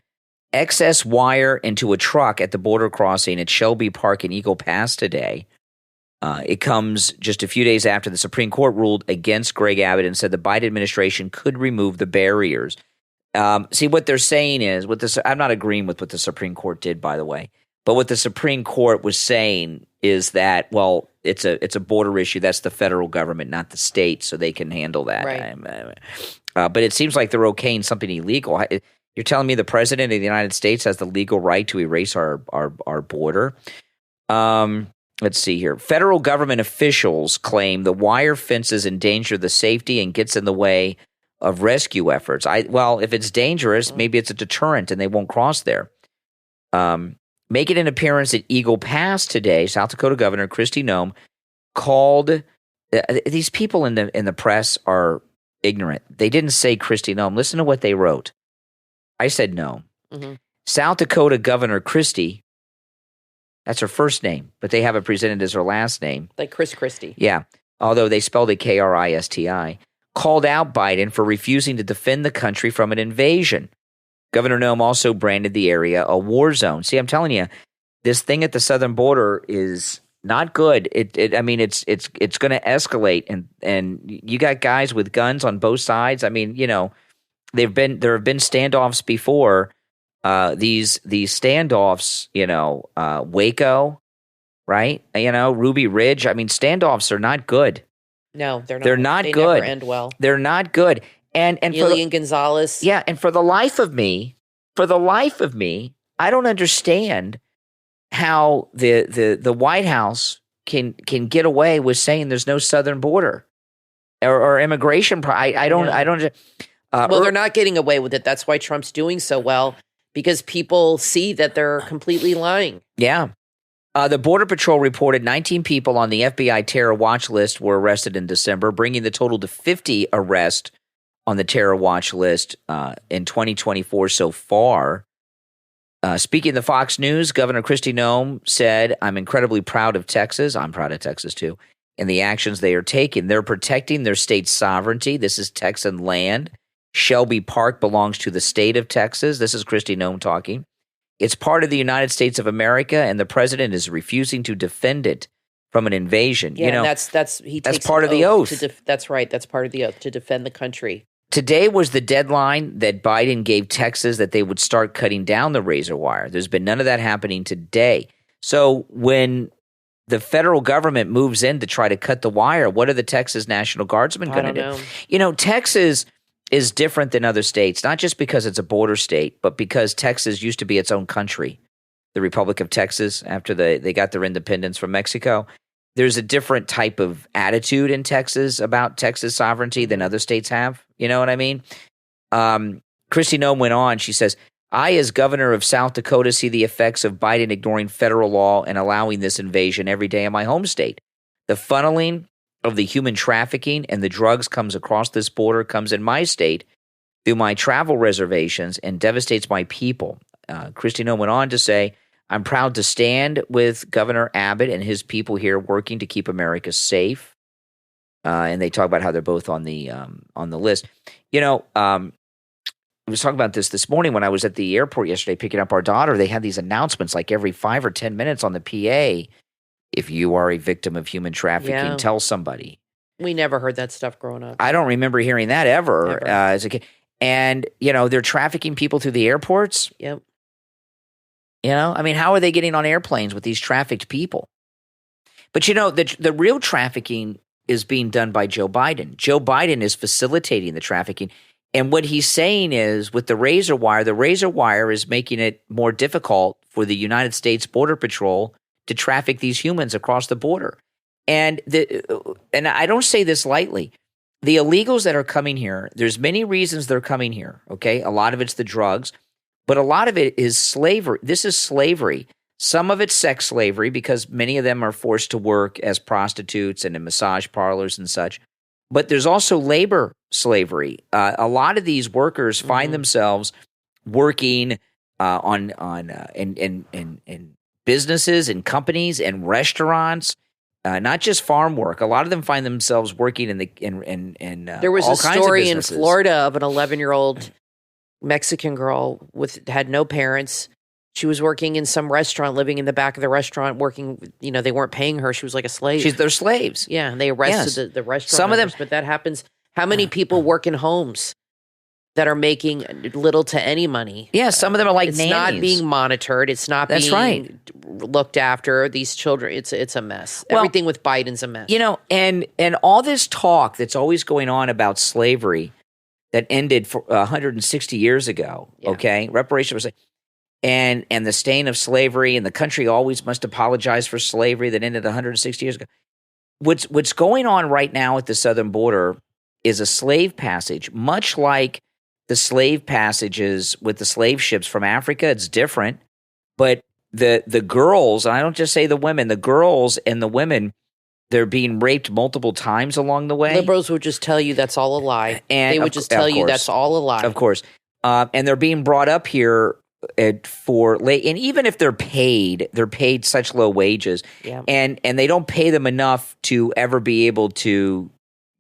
excess wire into a truck at the border crossing at Shelby Park in Eagle Pass today. It comes just a few days after the Supreme Court ruled against Greg Abbott and said the Biden administration could remove the barriers. See, what they're saying is, I'm not agreeing with what the Supreme Court did, by the way, but what the Supreme Court was saying is that, well, it's a border issue. That's the federal government, not the state, so they can handle that. Right. But it seems like they're okaying something illegal. You're telling me the president of the United States has the legal right to erase our border? Let's see here. Federal government officials claim the wire fences endanger the safety and gets in the way of rescue efforts. Well, if it's dangerous, maybe it's a deterrent and they won't cross there. Making an appearance at Eagle Pass today, South Dakota Governor Kristi Noem called these people in the press are ignorant. They didn't say Kristi Noem. Listen to what they wrote. I said no. Mm-hmm. South Dakota Governor Kristi, that's her first name, but they have it presented as her last name. Like Chris Christie. Yeah, although they spelled it Kristi, called out Biden for refusing to defend the country from an invasion. Governor Noem also branded the area a war zone. See, I'm telling you, this thing at the southern border is Not good. I mean, it's going to escalate, and you got guys with guns on both sides. I mean, there have been standoffs before. These standoffs, Waco, right? Ruby Ridge. I mean, standoffs are not good. No, they're not. They're not they good. Never end well. They're not good. And Elian Gonzalez. Yeah, and for the life of me, I don't understand how the White House can get away with saying there's no southern border or immigration. I don't. Well, they're not getting away with it. That's why Trump's doing so well, because people see that they're completely lying. Yeah. The Border Patrol reported 19 people on the FBI terror watch list were arrested in December, bringing the total to 50 arrests on the terror watch list in 2024 so far. Speaking of Fox News, Governor Kristi Noem said, "I'm incredibly proud of Texas. I'm proud of Texas, too, and the actions they are taking. They're protecting their state's sovereignty. This is Texan land. Shelby Park belongs to the state of Texas." This is Kristi Noem talking. "It's part of the United States of America, and the president is refusing to defend it from an invasion." Yeah, that's takes part of the oath. That's right. That's part of the oath, to defend the country. Today was the deadline that Biden gave Texas that they would start cutting down the razor wire. There's been none of that happening today. So when the federal government moves in to try to cut the wire, what are the Texas National Guardsmen going to do? Texas is different than other states, not just because it's a border state, but because Texas used to be its own country, the Republic of Texas, after they got their independence from Mexico. There's a different type of attitude in Texas about Texas sovereignty than other states have. You know what I mean? Kristi Noem went on. She says, "I, as governor of South Dakota, see the effects of Biden ignoring federal law and allowing this invasion every day in my home state. The funneling of the human trafficking and the drugs comes across this border, comes in my state through my travel reservations and devastates my people." Kristi Noem went on to say, "I'm proud to stand with Governor Abbott and his people here working to keep America safe." And they talk about how they're both on the list. I was talking about this morning when I was at the airport yesterday picking up our daughter. They had these announcements like every 5 or 10 minutes on the PA. If you are a victim of human trafficking, tell somebody. We never heard that stuff growing up. I don't remember hearing that ever. As a kid. And, they're trafficking people through the airports. Yep. I mean, how are they getting on airplanes with these trafficked people? But, the real trafficking is being done by Joe Biden. Joe Biden is facilitating the trafficking. And what he's saying is with the razor wire is making it more difficult for the United States Border Patrol to traffic these humans across the border. And I don't say this lightly. The illegals that are coming here, there's many reasons they're coming here, okay? A lot of it's the drugs, but a lot of it is slavery. This is slavery. Some of it's sex slavery because many of them are forced to work as prostitutes and in massage parlors and such. But there's also labor slavery. A lot of these workers find themselves working in businesses and companies and restaurants, not just farm work. A lot of them find themselves working in there was all a kinds of story in businesses. Florida of an 11-year-old Mexican girl had no parents. She was working in some restaurant, living in the back of the restaurant, working, they weren't paying her. She was like a slave. They're slaves. Yeah, and they arrested the restaurant Some of them, but that happens. How many people work in homes that are making little to any money? Yeah, some of them are like it's nannies. Not being monitored. It's not being looked after. These children, it's a mess. Well, everything with Biden's a mess. And all this talk that's always going on about slavery that ended 160 years ago, okay? Reparations was and the stain of slavery, and the country always must apologize for slavery that ended 160 years ago. What's going on right now at the southern border is a slave passage, much like the slave passages with the slave ships from Africa. It's different, but the girls, and I don't just say the women, the girls and the women, they're being raped multiple times along the way. Liberals would just tell you that's all a lie. And they would just tell you that's all a lie. Of course. And they're being brought up here and even if they're paid such low wages, and they don't pay them enough to ever be able to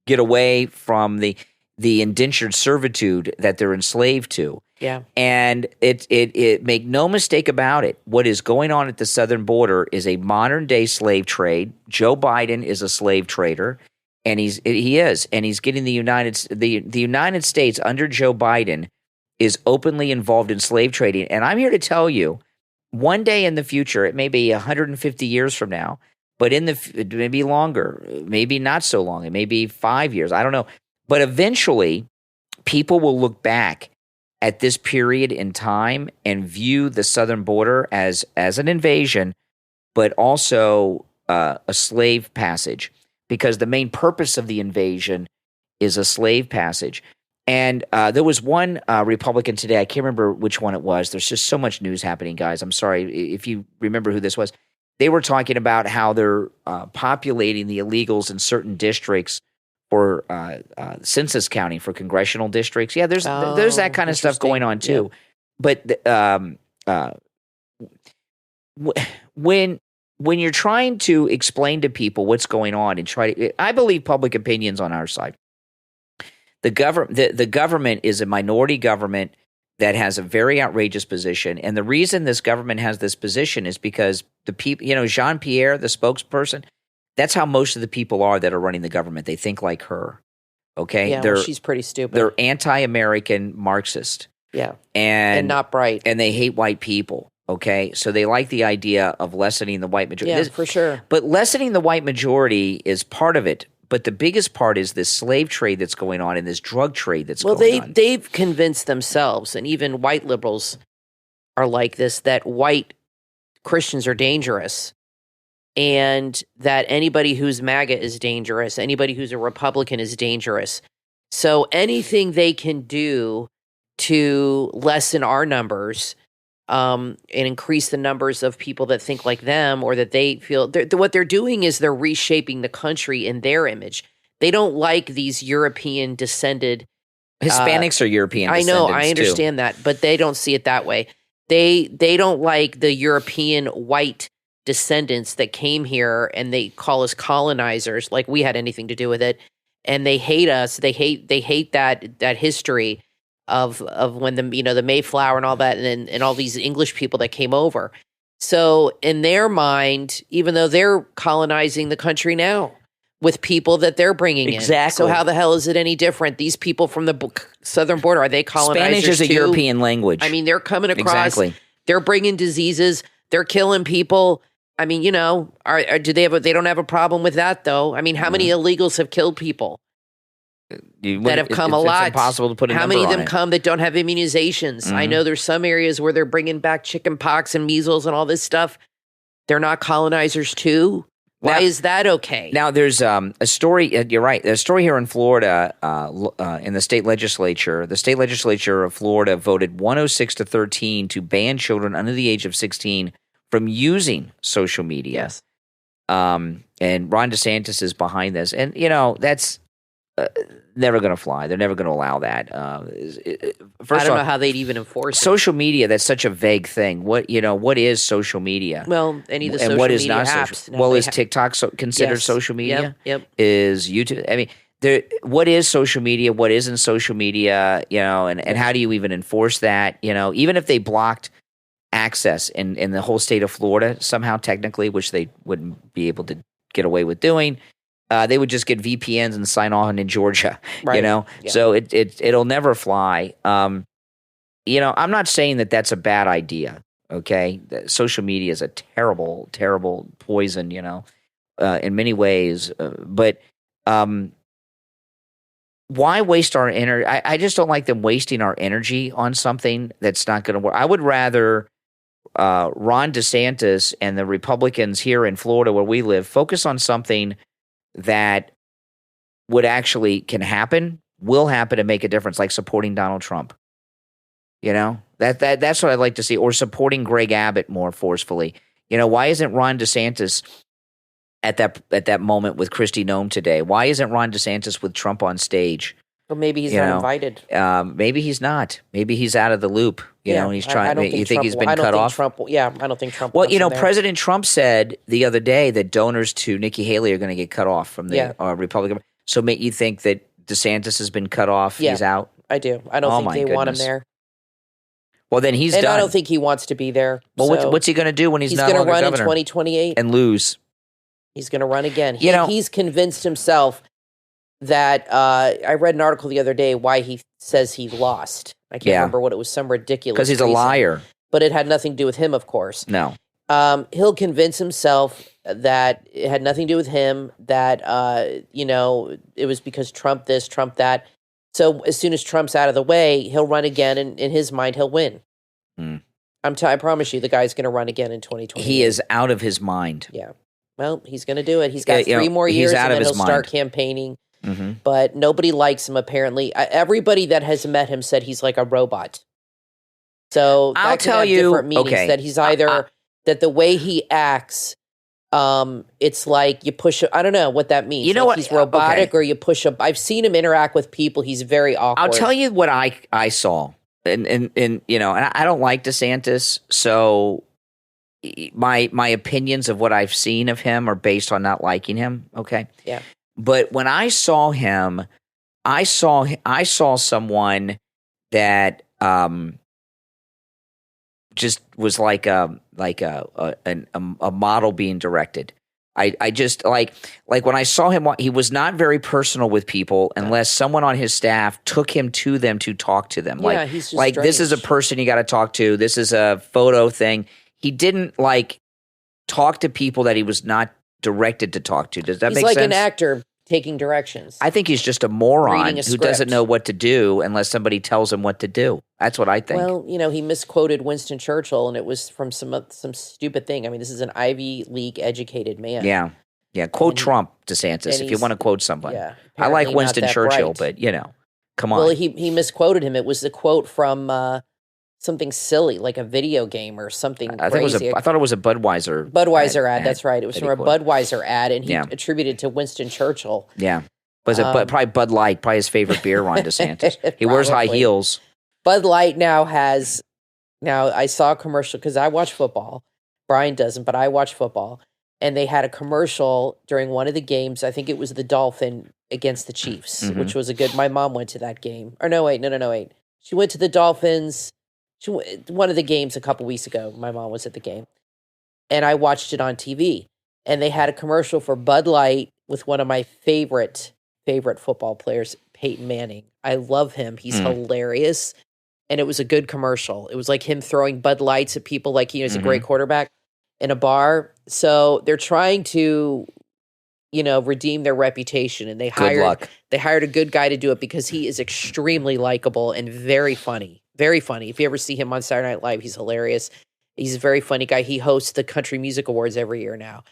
get away from the indentured servitude that they're enslaved to. Yeah. And it make no mistake about it. What is going on at the southern border is a modern day slave trade. Joe Biden is a slave trader, and he's getting the United States under Joe Biden is openly involved in slave trading. And I'm here to tell you, one day in the future, it may be 150 years from now, but it may be longer, maybe not so long. It may be 5 years. I don't know. But eventually, people will look back at this period in time and view the southern border as an invasion, but also a slave passage, because the main purpose of the invasion is a slave passage. And there was one Republican today, I can't remember which one it was. There's just so much news happening, guys. I'm sorry if you remember who this was. They were talking about how they're populating the illegals in certain districts for census counting for congressional districts. Yeah, there's that kind of stuff going on too. Yeah. But when you're trying to explain to people what's going on and I believe public opinion's on our side. The government is a minority government that has a very outrageous position, and the reason this government has this position is because the people, Jean-Pierre, the spokesperson, that's how most of the people are that are running the government. They think like her. Okay, yeah, she's pretty stupid. They're anti-American Marxist. Yeah, and not bright, and they hate white people. Okay, so they like the idea of lessening the white majority. Yeah, for sure. But lessening the white majority is part of it. But the biggest part is this slave trade that's going on and this drug trade that's going on. They've convinced themselves, and even white liberals are like this, that white Christians are dangerous and that anybody who's MAGA is dangerous. Anybody who's a Republican is dangerous. So anything they can do to lessen our numbers and increase the numbers of people that think like them, or that they feel what they're doing is they're reshaping the country in their image. They don't like these European descended Hispanics are European I descendants. know, I understand that, but they don't see it that way. They don't like the European white descendants that came here and they call us colonizers, like we had anything to do with it, and they hate us. They hate that history of when the Mayflower and all that, and all these English people that came over. So in their mind, even though they're colonizing the country now with people that they're bringing in. Exactly. So how the hell is it any different? These people from the southern border, are they colonizers Spanish is a too? European language. I mean, they're coming across. Exactly. They're bringing diseases. They're killing people. I mean, do they have? They don't have a problem with that, though. I mean, how many illegals have killed people? That have come a lot. It's impossible to put a How number many of on them it. come that don't have immunizations? I know there's some areas where they're bringing back chicken pox and measles and all this stuff. They're not colonizers too. Why is that okay? Now, there's a story. You're right. There's a story here in Florida in the state legislature. The state legislature of Florida voted 106-13 to ban children under the age of 16 from using social media. Yes. And Ron DeSantis is behind this. And, that's never going to fly. They're never going to allow that. First I don't know how they'd even enforce social media. That's such a vague thing. What is social media? Well, any of the social and what is media not apps. social? Well, is TikTok considered social media? Yep. Is YouTube? I mean, what is social media? What isn't social media? And how do you even enforce that? Even if they blocked access in the whole state of Florida somehow, technically, which they wouldn't be able to get away with doing. They would just get VPNs and sign on in Georgia, right. Yeah. So it'll never fly. I'm not saying that that's a bad idea. Okay, social media is a terrible, terrible poison. In many ways, but why waste our energy? I just don't like them wasting our energy on something that's not going to work. I would rather Ron DeSantis and the Republicans here in Florida, where we live, focus on something that would actually can happen, will happen, and make a difference, like supporting Donald Trump. That's what I'd like to see, or supporting Greg Abbott more forcefully. Why isn't Ron DeSantis at that moment with Kristi Noem today? Why isn't Ron DeSantis with Trump on stage? Well, maybe he's not invited. Maybe he's not. Maybe he's out of the loop. And he's trying. You think he's been cut off? I don't think Trump. Well, President Trump said the other day that donors to Nikki Haley are going to get cut off from the Republican. So, you think that DeSantis has been cut off? Yeah, he's out. I do. I don't think they want him there. Well, then he's and done. I don't think he wants to be there. Well, so what's he going to do when he's not going to longer run governor? in 2028 and lose? He's going to run again. He's convinced himself that I read an article the other day why he says he lost. I can't remember what it was. Some ridiculous because he's reason, a liar. But it had nothing to do with him, of course. No. He'll convince himself that it had nothing to do with him. That it was because Trump this, Trump that. So as soon as Trump's out of the way, he'll run again, and in his mind, he'll win. I promise you, the guy's going to run again in 2020. He is out of his mind. Yeah. Well, he's going to do it. He's got 3 more years, and then he'll start campaigning. Mm-hmm. But nobody likes him, apparently. Everybody that has met him said he's like a robot. So I'll tell you, different meanings, that he's either that the way he acts, it's like you push. I don't know what that means. You know what? He's robotic, or you push up. I've seen him interact with people. He's very awkward. I'll tell you what I saw, and I don't like DeSantis, so my opinions of what I've seen of him are based on not liking him. Okay. Yeah. But when I saw him, I saw someone that just was like a model being directed. I just like when I saw him, he was not very personal with people unless someone on his staff took him to them to talk to them. Yeah, he's just like this is a person you got to talk to. This is a photo thing. He didn't talk to people that he was not directed to talk to. Does that make sense? He's like an actor taking directions. I think he's just a moron who doesn't script. know what to do unless somebody tells him what to do. That's what I think. Well, he misquoted Winston Churchill, and it was from some stupid thing. I mean, this is an Ivy League educated man. Yeah. Quote Trump, DeSantis, if you want to quote somebody. Yeah, I like Winston Churchill, bright. but come on. Well, he misquoted him. It was the quote from something silly, like a video game or something crazy. I thought it was a Budweiser. Ad. That's right. It was from a Budweiser ad, and he attributed to Winston Churchill. Yeah. Was it probably Bud Light, probably his favorite beer on DeSantis. He wears high heels. Bud Light now I saw a commercial because I watch football. Brian doesn't, but I watch football. And they had a commercial during one of the games. I think it was the Dolphin against the Chiefs, which was my mom went to that game. Or no, wait. She went to the Dolphins. One of the games a couple weeks ago. My mom was at the game. And I watched it on TV. And they had a commercial for Bud Light with one of my favorite football players, Peyton Manning. I love him. He's hilarious. And it was a good commercial. It was like him throwing Bud Lights at people like he's a great quarterback in a bar. So they're trying to, redeem their reputation. And they hired a good guy to do it because he is extremely likable and very funny. Very funny. If you ever see him on Saturday Night Live, he's hilarious. He's a very funny guy. He hosts the Country Music Awards every year now.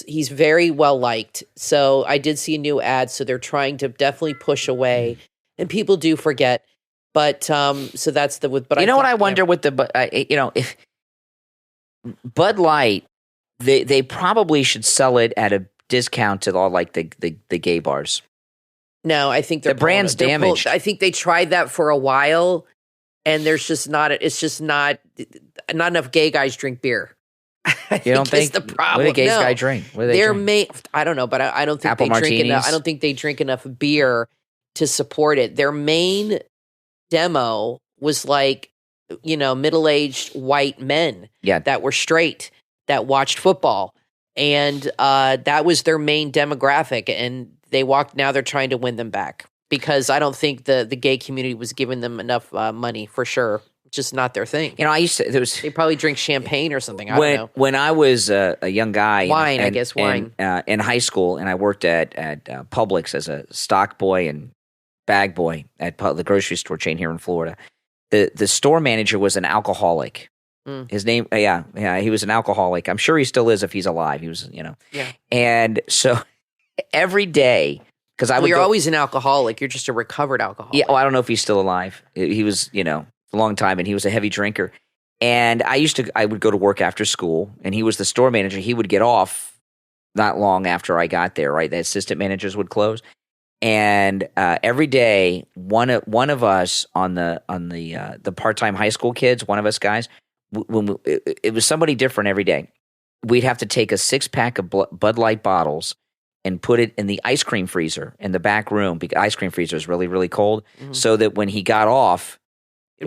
He's very well liked. So I did see a new ad. So they're trying to definitely push away. And people do forget. But so that's the but what I wonder with the if Bud Light, they probably should sell it at a discount to all the gay bars. No, I think the brand's damaged. I think they tried that for a while, and there's just not. It's just not enough gay guys drink beer. You don't think? The problem. What do gay guys drink? What do they drink? I don't know, but I don't think Apple they drink martinis? enough. I don't think they drink enough beer to support it. Their main demo was middle-aged white men that were straight that watched football, and that was their main demographic. And now they're trying to win them back because I don't think the gay community was giving them enough money for sure. Just not their thing. I used to. They probably drink champagne or something. I don't know. When I was a young guy, wine in high school, and I worked at Publix as a stock boy and bag boy at the grocery store chain here in Florida. The store manager was an alcoholic. His name, he was an alcoholic. I'm sure he still is if he's alive. He was, And so every day, because you're always an alcoholic. You're just a recovered alcoholic. Yeah, well, I don't know if he's still alive. He was, a long time, and he was a heavy drinker. And I would go to work after school, and he was the store manager. He would get off not long after I got there, right? The assistant managers would close. And every day, one of us on the part-time high school kids, one of us guys, it was somebody different every day. We'd have to take a 6-pack of Bud Light bottles and put it in the ice cream freezer in the back room. Because ice cream freezer is really, really cold, so that when he got off,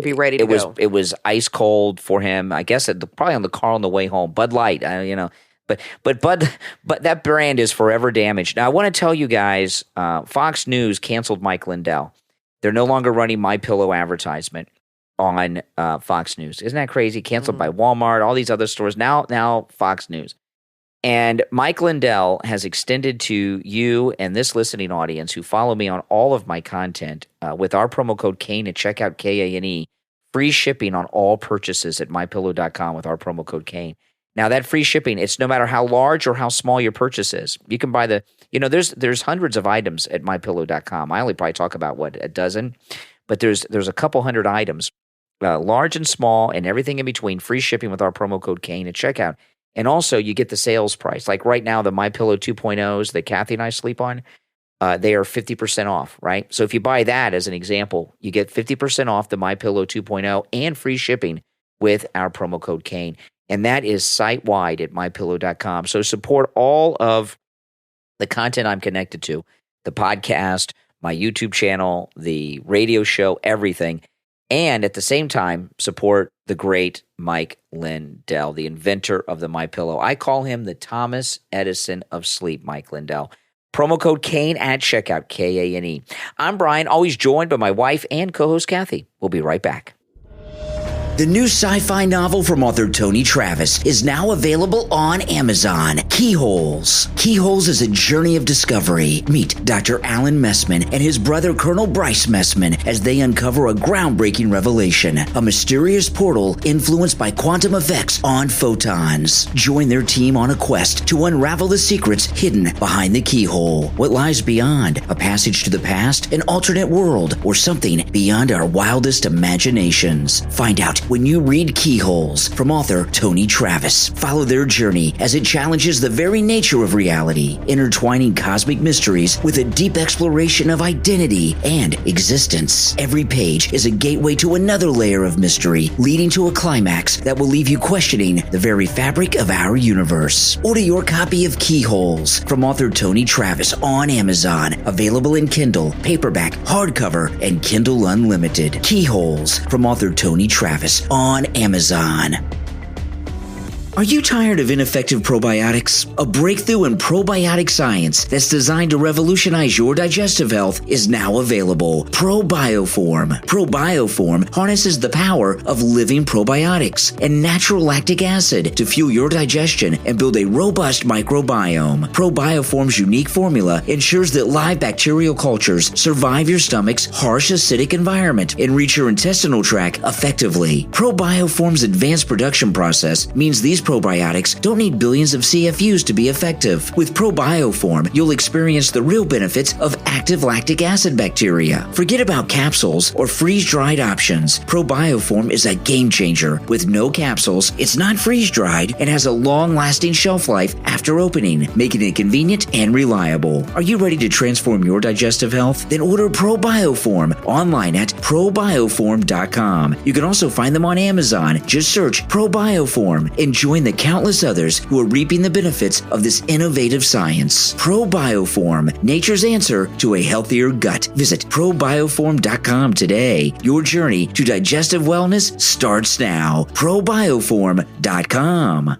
be ready to go. It was ice cold for him. I guess probably on the car on the way home. Bud Light, But that brand is forever damaged. Now I want to tell you guys, Fox News canceled Mike Lindell. They're no longer running MyPillow advertisement on Fox News. Isn't that crazy? Canceled by Walmart, all these other stores. Now Fox News. And Mike Lindell has extended to you and this listening audience who follow me on all of my content with our promo code Kane at checkout, Kane, free shipping on all purchases at mypillow.com with our promo code Kane. Now that free shipping, it's no matter how large or how small your purchase is. You can buy there's hundreds of items at mypillow.com. I only probably talk about a dozen, but there's a couple hundred items, large and small and everything in between, free shipping with our promo code Kane at checkout. And also, you get the sales price. Like right now, the MyPillow 2.0s that Kathy and I sleep on, they are 50% off, right? So if you buy that as an example, you get 50% off the MyPillow 2.0 and free shipping with our promo code Kane. And that is site-wide at mypillow.com. So support all of the content I'm connected to, the podcast, my YouTube channel, the radio show, everything. And at the same time, support the great Mike Lindell, the inventor of the MyPillow. I call him the Thomas Edison of sleep, Mike Lindell. Promo code Kane at checkout, Kane. I'm Brian, always joined by my wife and co-host Kathy. We'll be right back. The new sci-fi novel from author Tony Travis is now available on Amazon. Keyholes. Keyholes is a journey of discovery. Meet Dr. Alan Messman and his brother Colonel Bryce Messman as they uncover a groundbreaking revelation, a mysterious portal influenced by quantum effects on photons. Join their team on a quest to unravel the secrets hidden behind the keyhole. What lies beyond? A passage to the past, an alternate world, or something beyond our wildest imaginations? Find out when you read Keyholes from author Tony Travis. Follow their journey as it challenges the very nature of reality, intertwining cosmic mysteries with a deep exploration of identity and existence. Every page is a gateway to another layer of mystery, leading to a climax that will leave you questioning the very fabric of our universe. Order your copy of Keyholes from author Tony Travis on Amazon. Available in Kindle, paperback, hardcover, and Kindle Unlimited. Keyholes from author Tony Travis on Amazon. Are you tired of ineffective probiotics? A breakthrough in probiotic science that's designed to revolutionize your digestive health is now available. ProBioform. ProBioform harnesses the power of living probiotics and natural lactic acid to fuel your digestion and build a robust microbiome. ProBioform's unique formula ensures that live bacterial cultures survive your stomach's harsh acidic environment and reach your intestinal tract effectively. ProBioform's advanced production process means these probiotics don't need billions of CFUs to be effective. With ProBioform, you'll experience the real benefits of active lactic acid bacteria. Forget about capsules or freeze-dried options. ProBioform is a game changer. With no capsules, it's not freeze-dried, and has a long-lasting shelf life after opening, making it convenient and reliable. Are you ready to transform your digestive health? Then order ProBioform online at probioform.com. You can also find them on Amazon. Just search ProBioform and join the countless others who are reaping the benefits of this innovative science. ProBioform, nature's answer to a healthier gut. Visit probioform.com today. Your journey to digestive wellness starts now. probioform.com.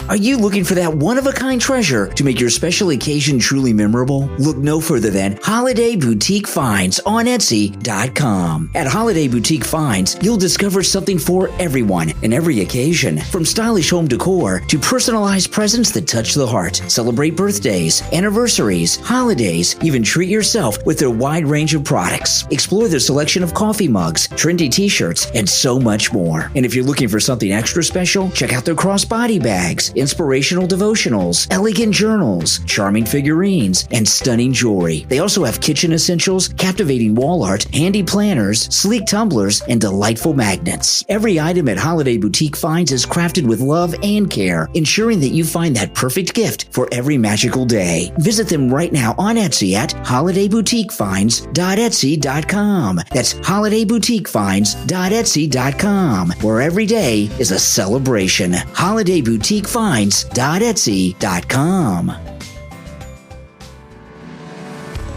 Are you looking for that one-of-a-kind treasure to make your special occasion truly memorable? Look no further than Holiday Boutique Finds on Etsy.com. At Holiday Boutique Finds, you'll discover something for everyone and every occasion. From stylish home decor to personalized presents that touch the heart. Celebrate birthdays, anniversaries, holidays, even treat yourself with their wide range of products. Explore their selection of coffee mugs, trendy t-shirts, and so much more. And if you're looking for something extra special, check out their crossbody bags, inspirational devotionals, elegant journals, charming figurines, and stunning jewelry. They also have kitchen essentials, captivating wall art, handy planners, sleek tumblers, and delightful magnets. Every item at Holiday Boutique Finds is crafted with love and care, ensuring that you find that perfect gift for every magical day. Visit them right now on Etsy at holidayboutiquefinds.etsy.com. That's holidayboutiquefinds.etsy.com, where every day is a celebration. Holiday Boutique Finds.etsy.com.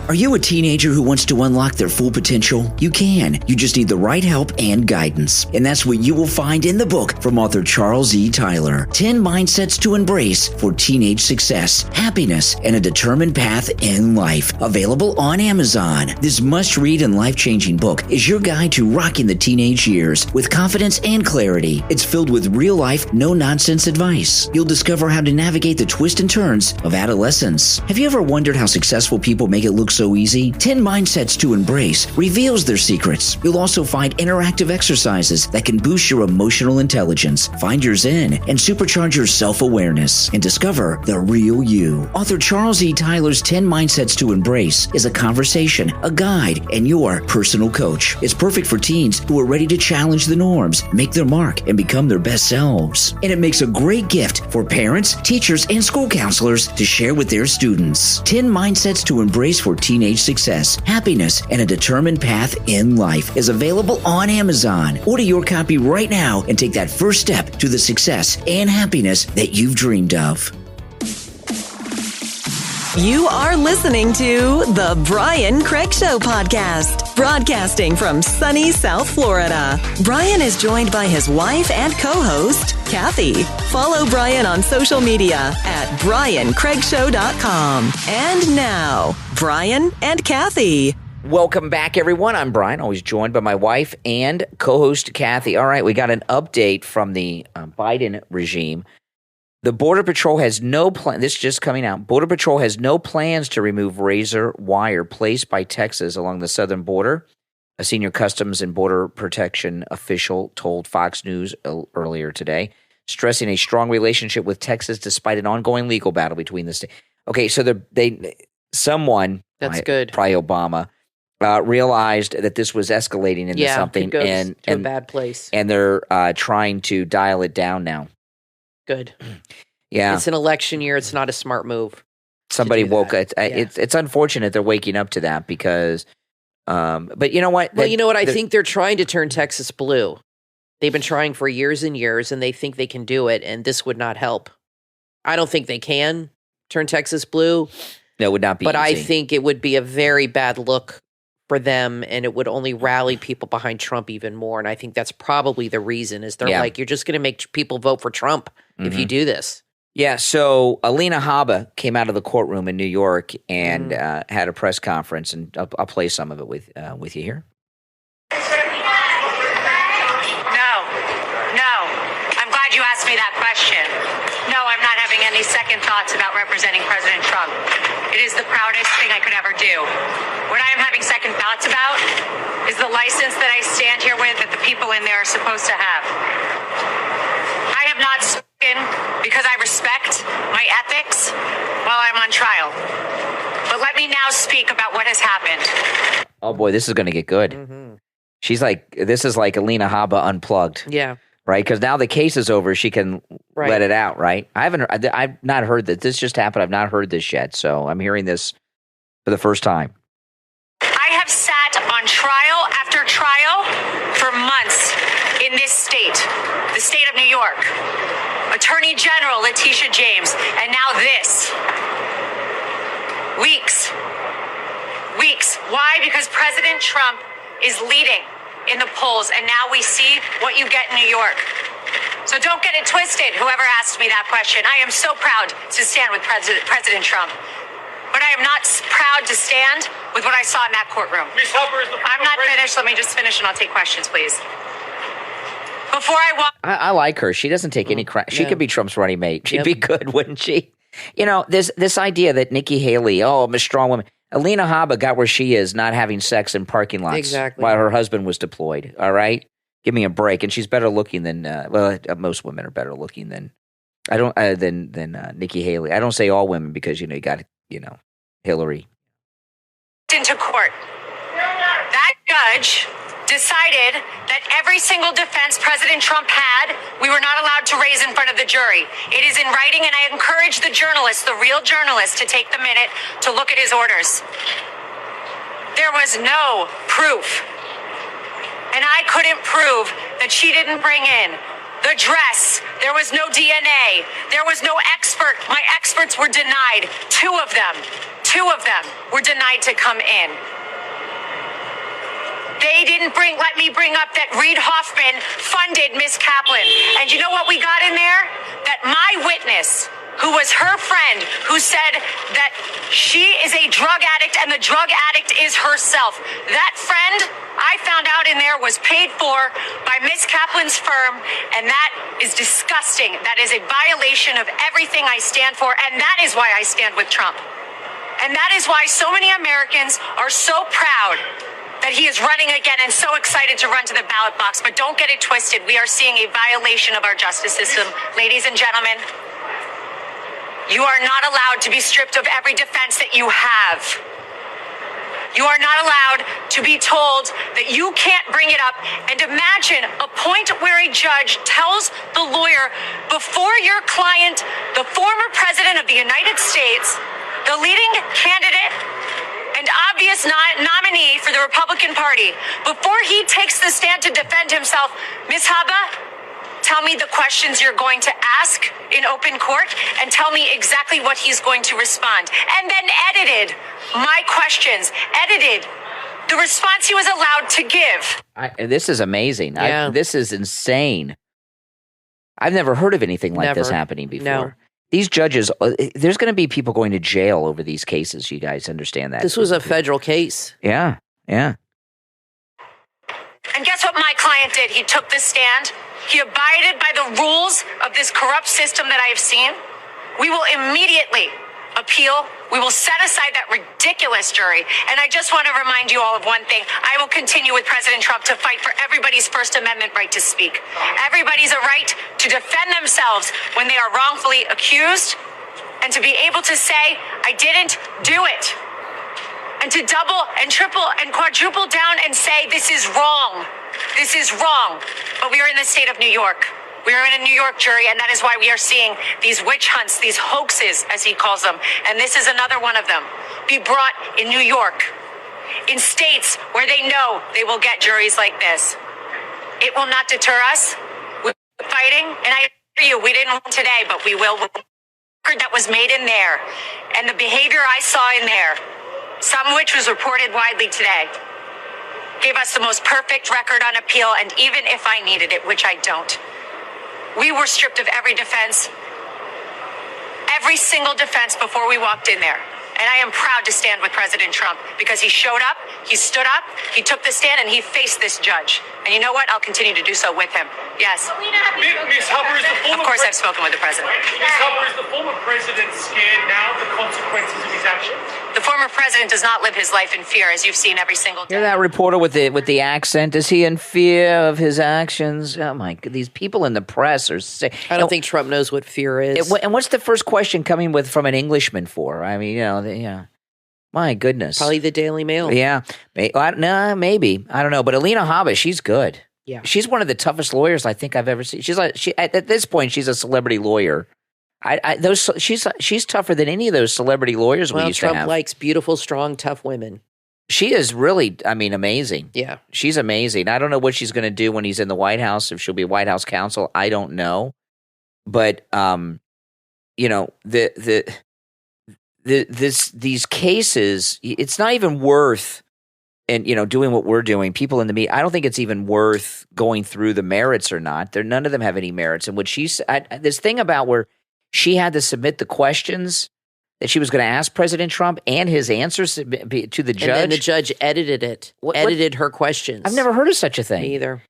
Are you a teenager who wants to unlock their full potential? You can. You just need the right help and guidance. And that's what you will find in the book from author Charles E. Tyler, 10 Mindsets to Embrace for Teenage Success, Happiness, and a Determined Path in Life. Available on Amazon. This must-read and life-changing book is your guide to rocking the teenage years with confidence and clarity. It's filled with real-life, no-nonsense advice. You'll discover how to navigate the twists and turns of adolescence. Have you ever wondered how successful people make it look so easy? 10 Mindsets to Embrace reveals their secrets. You'll also find interactive exercises that can boost your emotional intelligence, find your zen, and supercharge your self-awareness, and discover the real you. Author Charles E. Tyler's 10 Mindsets to Embrace is a conversation, a guide, and your personal coach. It's perfect for teens who are ready to challenge the norms, make their mark, and become their best selves. And it makes a great gift for parents, teachers, and school counselors to share with their students. 10 Mindsets to Embrace for Teenage Success, Happiness, and a Determined Path in Life is available on Amazon. Order your copy right now and take that first step to the success and happiness that you've dreamed of. You are listening to the Brian Craig Show podcast, broadcasting from sunny South Florida. Brian is joined by his wife and co-host, Kathy. Follow Brian on social media at briancraigshow.com. And now, Brian and Kathy. Welcome back, everyone. I'm Brian, always joined by my wife and co-host Kathy. All right, we got an update from the Biden regime. The Border Patrol has no plan. This is just coming out. Border Patrol has no plans to remove razor wire placed by Texas along the southern border. A senior Customs and Border Protection official told Fox News earlier today, stressing a strong relationship with Texas despite an ongoing legal battle between the states. Okay, so someone, That's good. Probably Obama, realized that this was escalating into something, to a bad place, and they're trying to dial it down now. Good. Yeah, it's an election year. It's not a smart move. Somebody woke up. It's unfortunate they're waking up to that because, but you know what? Well, you know what? I think they're trying to turn Texas blue. They've been trying for years and years, and they think they can do it, and this would not help. I don't think they can turn Texas blue. No, it would not be But easy. I think it would be a very bad look for them, and it would only rally people behind Trump even more. And I think that's probably the reason is they're like, you're just going to make people vote for Trump if you do this. Yeah, so Alina Habba came out of the courtroom in New York and had a press conference, and I'll play some of it with you here. No. I'm glad you asked me that question. No, I'm not having any second thoughts about representing President Trump. It is the proudest thing I could ever do. What I am having second thoughts about is the license that I stand here with that the people in there are supposed to have. I have not spoken because I respect my ethics while I'm on trial. But let me now speak about what has happened. Oh boy, this is going to get good. She's like, this is like Alina Habba unplugged. Yeah. Right? Because now the case is over, she can let it out, right? I've not heard that. This just happened. I've not heard this yet. So I'm hearing this for the first time. I have sat on trial after trial for months in this state, the state of New York. Attorney General Letitia James, and now this. Weeks. Why? Because President Trump is leading in the polls, and now we see what you get in New York. So don't get it twisted, whoever asked me that question. I am so proud to stand with President Trump. But I am not proud to stand with what I saw in that courtroom. I'm not finished. Let me just finish and I'll take questions, please. Before I walk... I like her. She doesn't take any crap. She could be Trump's running mate. She'd be good, wouldn't she? You know, this idea that Nikki Haley, I'm a strong woman. Alina Habba got where she is not having sex in parking lots while her husband was deployed. All right? Give me a break. And she's better looking than, most women are better looking than Nikki Haley. I don't say all women because, you got, Hillary. Into court. That judge decided that every single defense President Trump had, we were not allowed to raise in front of the jury. It is in writing, and I encourage the journalists, the real journalists, to take the minute to look at his orders. There was no proof. And I couldn't prove that she didn't bring in the dress. There was no DNA. There was no expert. My experts were denied. 2 of them. 2 of them were denied to come in. They didn't let me bring up that Reid Hoffman funded Miss Kaplan. And you know what we got in there? That my witness, who was her friend, who said that she is a drug addict and the drug addict is herself. That friend, I found out in there, was paid for by Miss Kaplan's firm, and that is disgusting. That is a violation of everything I stand for, and that is why I stand with Trump. And that is why so many Americans are so proud that he is running again and so excited to run to the ballot box. But don't get it twisted. We are seeing a violation of our justice system. Ladies and gentlemen, you are not allowed to be stripped of every defense that you have. You are not allowed to be told that you can't bring it up. And imagine a point where a judge tells the lawyer, before your client, the former president of the United States, the leading candidate and obvious nominee for the Republican Party, before he takes the stand to defend himself, Ms. Habba, tell me the questions you're going to ask in open court and tell me exactly what he's going to respond. And then edited my questions, edited the response he was allowed to give. This is amazing. Yeah. This is insane. I've never heard of anything like this happening before. No. These judges, there's going to be people going to jail over these cases. You guys understand that? This was a federal case. Yeah, yeah. And guess what my client did? He took the stand. He abided by the rules of this corrupt system that I have seen. We will immediately appeal. We will set aside that ridiculous jury. And I just want to remind you all of one thing. I will continue with President Trump to fight for everybody's First Amendment right to speak. Everybody's a right to defend themselves when they are wrongfully accused, and to be able to say, I didn't do it. And to double and triple and quadruple down and say, this is wrong. This is wrong. But we are in the state of New York. We are in a New York jury, and that is why we are seeing these witch hunts, these hoaxes, as he calls them. And this is another one of them. Be brought in New York, in states where they know they will get juries like this. It will not deter us. We're fighting, and I assure you, we didn't win today, but we will. The record that was made in there, and the behavior I saw in there, some of which was reported widely today, gave us the most perfect record on appeal, and even if I needed it, which I don't, we were stripped of every defense, every single defense before we walked in there. And I am proud to stand with President Trump because he showed up, he stood up, he took the stand, and he faced this judge. And you know what? I'll continue to do so with him. Yes. Ms. Habba, is the former Of course I've spoken with the president. Ms. Habba, is the former president scared now of the consequences of his actions? The former president does not live his life in fear, as you've seen every single day. Hear that reporter with the accent? Is he in fear of his actions? Oh my God, these people in the press are sick. I don't think Trump knows what fear is. And what's the first question coming from an Englishman for? I mean, yeah. My goodness. Probably the Daily Mail. Yeah. No, maybe. I don't know. But Alina Habba, she's good. Yeah. She's one of the toughest lawyers I think I've ever seen. At this point, she's a celebrity lawyer. She's tougher than any of those celebrity lawyers we used to have. Trump likes beautiful, strong, tough women. She is really, amazing. Yeah. She's amazing. I don't know what she's going to do when he's in the White House, if she'll be White House counsel. I don't know. But, these cases, it's not even worth, and doing what we're doing, people in the media, I don't think it's even worth going through the merits or not. None of them have any merits. And what she said, this thing about where she had to submit the questions that she was going to ask President Trump and his answers to the judge. And then the judge edited it, edited her questions. I've never heard of such a thing. Me either.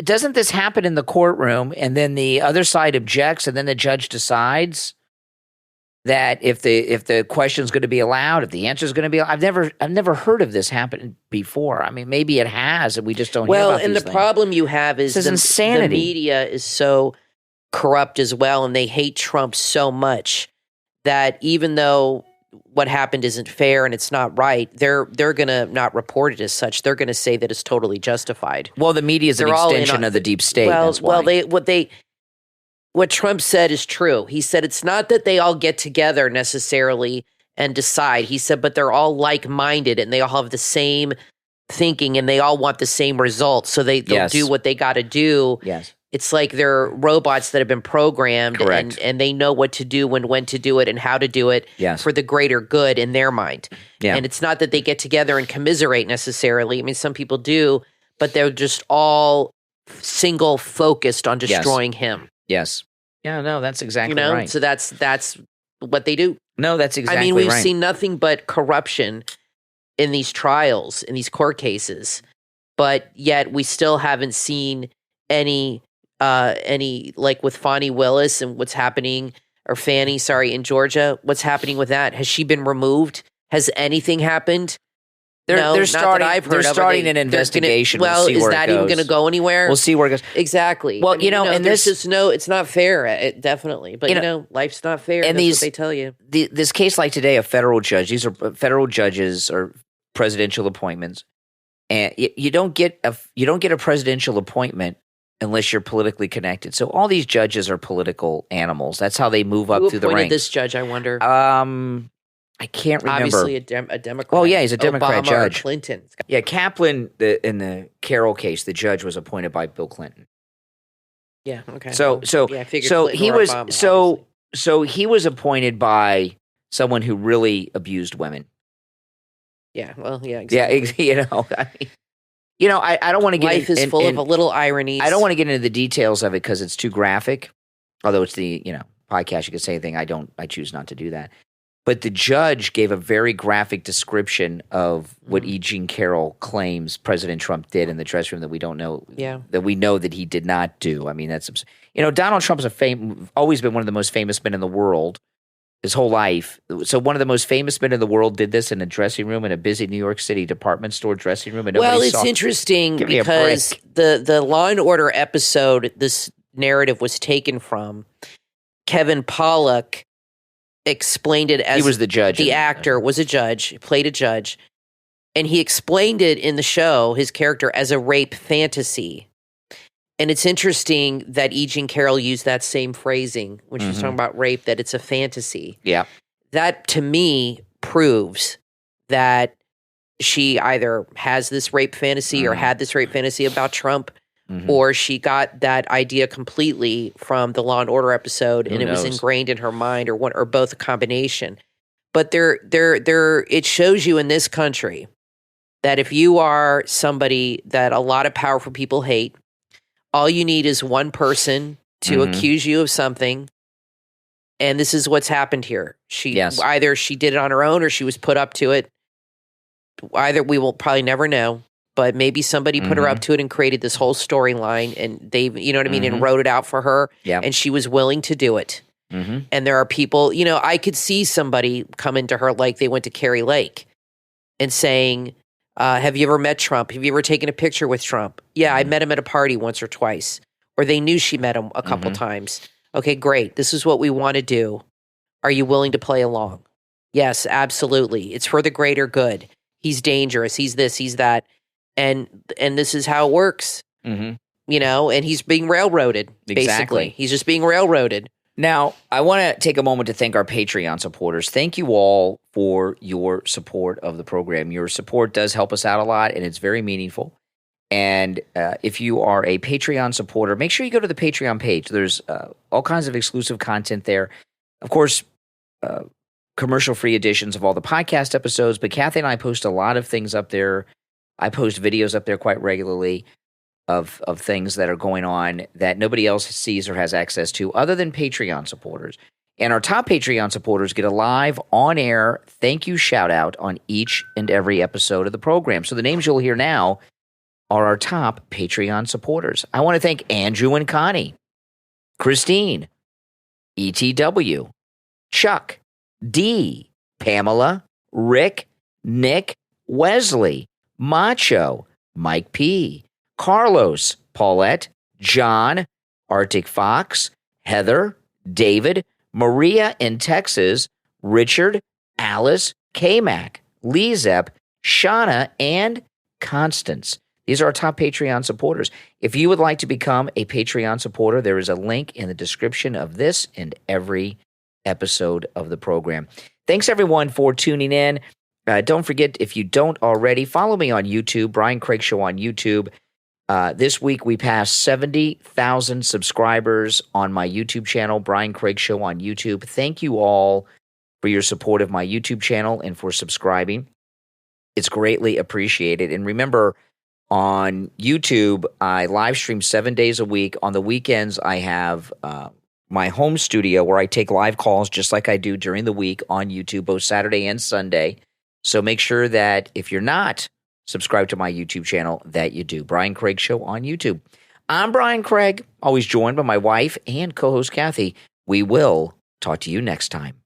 Doesn't this happen in the courtroom, and then the other side objects, and then the judge decides that if the question's going to be allowed, if the answer's going to be allowed? I've never heard of this happen before. I mean, maybe it has, and we just don't hear about these things. Problem you have is insanity. The media is so corrupt as well, and they hate Trump so much that even though what happened isn't fair and it's not right, they're going to not report it as such. They're going to say that it's totally justified. Well, the media is an extension of the deep state. That's why. What Trump said is true. He said it's not that they all get together necessarily and decide. He said, but they're all like-minded and they all have the same thinking and they all want the same results. So they'll do what they got to do It's like they're robots that have been programmed and they know what to do and when to do it and how to do it for the greater good in their mind. Yeah. And it's not that they get together and commiserate necessarily. I mean, some people do, but they're just all single focused on destroying him. Yes. Yeah, no, that's exactly right. So that's what they do. No, that's exactly right. I mean, we've seen nothing but corruption in these trials, in these court cases, but yet we still haven't seen any like with Fannie Willis and what's happening, or Fannie, sorry, in Georgia, what's happening with that? Has she been removed? Has anything happened? They're starting an investigation. Is that even going to go anywhere? We'll see where it goes. Exactly. Well, and there's just it's not fair. Definitely. But, life's not fair. And that's what they tell you. This case like today, a federal judge, these are federal judges or presidential appointments. And you don't get a presidential appointment unless you're politically connected. So all these judges are political animals. That's how they move up through the ranks. Who appointed this judge, I wonder? I can't remember. Obviously a Democrat. Oh, yeah, he's a Democrat Obama judge. Or Clinton. Yeah, Kaplan, in the Carroll case, the judge was appointed by Bill Clinton. Yeah, okay. I figured he was appointed by someone who really abused women. Yeah, well, yeah, exactly. Yeah, I don't want to get life is full of a little ironies. I don't want to get into the details of it because it's too graphic. Although it's the podcast, you can say anything. I choose not to do that. But the judge gave a very graphic description of what E. Jean Carroll claims President Trump did in the dressing room that we don't know. Yeah, that we know that he did not do. I mean, that's Donald Trump is always been one of the most famous men in the world. His whole life. So one of the most famous men in the world did this in a dressing room in a busy New York City department store dressing room. And it's interesting because the Law and Order episode this narrative was taken from, Kevin Pollak explained it as he was the judge. The actor was a judge, played a judge, and he explained it in the show, his character, as a rape fantasy. And it's interesting that E. Jean Carroll used that same phrasing when she was talking about rape, that it's a fantasy. Yeah. That, to me, proves that she either has this rape fantasy or had this rape fantasy about Trump, or she got that idea completely from the Law and Order episode, and it was ingrained in her mind, or both a combination. But it shows you in this country that if you are somebody that a lot of powerful people hate, all you need is one person to accuse you of something, and this is what's happened here. Either she did it on her own or she was put up to it. Either we will probably never know, but maybe somebody put her up to it and created this whole storyline, and they, and wrote it out for her, and she was willing to do it. And there are people, I could see somebody come into her like they went to Carrie Lake and saying, have you ever met Trump? Have you ever taken a picture with Trump? Yeah, I met him at a party once or twice. Or they knew she met him a couple times. Okay, great. This is what we want to do. Are you willing to play along? Yes, absolutely. It's for the greater good. He's dangerous. He's this, he's that. And this is how it works. And he's being railroaded, basically. Exactly. He's just being railroaded. Now, I want to take a moment to thank our Patreon supporters. Thank you all for your support of the program. Your support does help us out a lot, and it's very meaningful. And if you are a Patreon supporter, make sure you go to the Patreon page. There's all kinds of exclusive content there. Of course, commercial-free editions of all the podcast episodes, but Kathy and I post a lot of things up there. I post videos up there quite regularly of things that are going on that nobody else sees or has access to other than Patreon supporters. And our top Patreon supporters get a live, on-air thank you shout-out on each and every episode of the program. So the names you'll hear now are our top Patreon supporters. I want to thank Andrew and Connie, Christine, ETW, Chuck, D, Pamela, Rick, Nick, Wesley, Macho, Mike P., Carlos, Paulette, John, ActicFox, Heather, David, Maria in Texas, Richard, Alice, K-Mac, LeeZep, Shawna, and Constance. These are our top Patreon supporters. If you would like to become a Patreon supporter, there is a link in the description of this and every episode of the program. Thanks, everyone, for tuning in. Don't forget, if you don't already, follow me on YouTube, Brian Craig Show on YouTube. This week, we passed 70,000 subscribers on my YouTube channel, Brian Craig Show on YouTube. Thank you all for your support of my YouTube channel and for subscribing. It's greatly appreciated. And remember, on YouTube, I live stream 7 days a week. On the weekends, I have my home studio where I take live calls just like I do during the week on YouTube, both Saturday and Sunday. So make sure that if you're not subscribed to my YouTube channel, that you do. Brian Craig Show on YouTube. I'm Brian Craig, always joined by my wife and co-host Kathy. We will talk to you next time.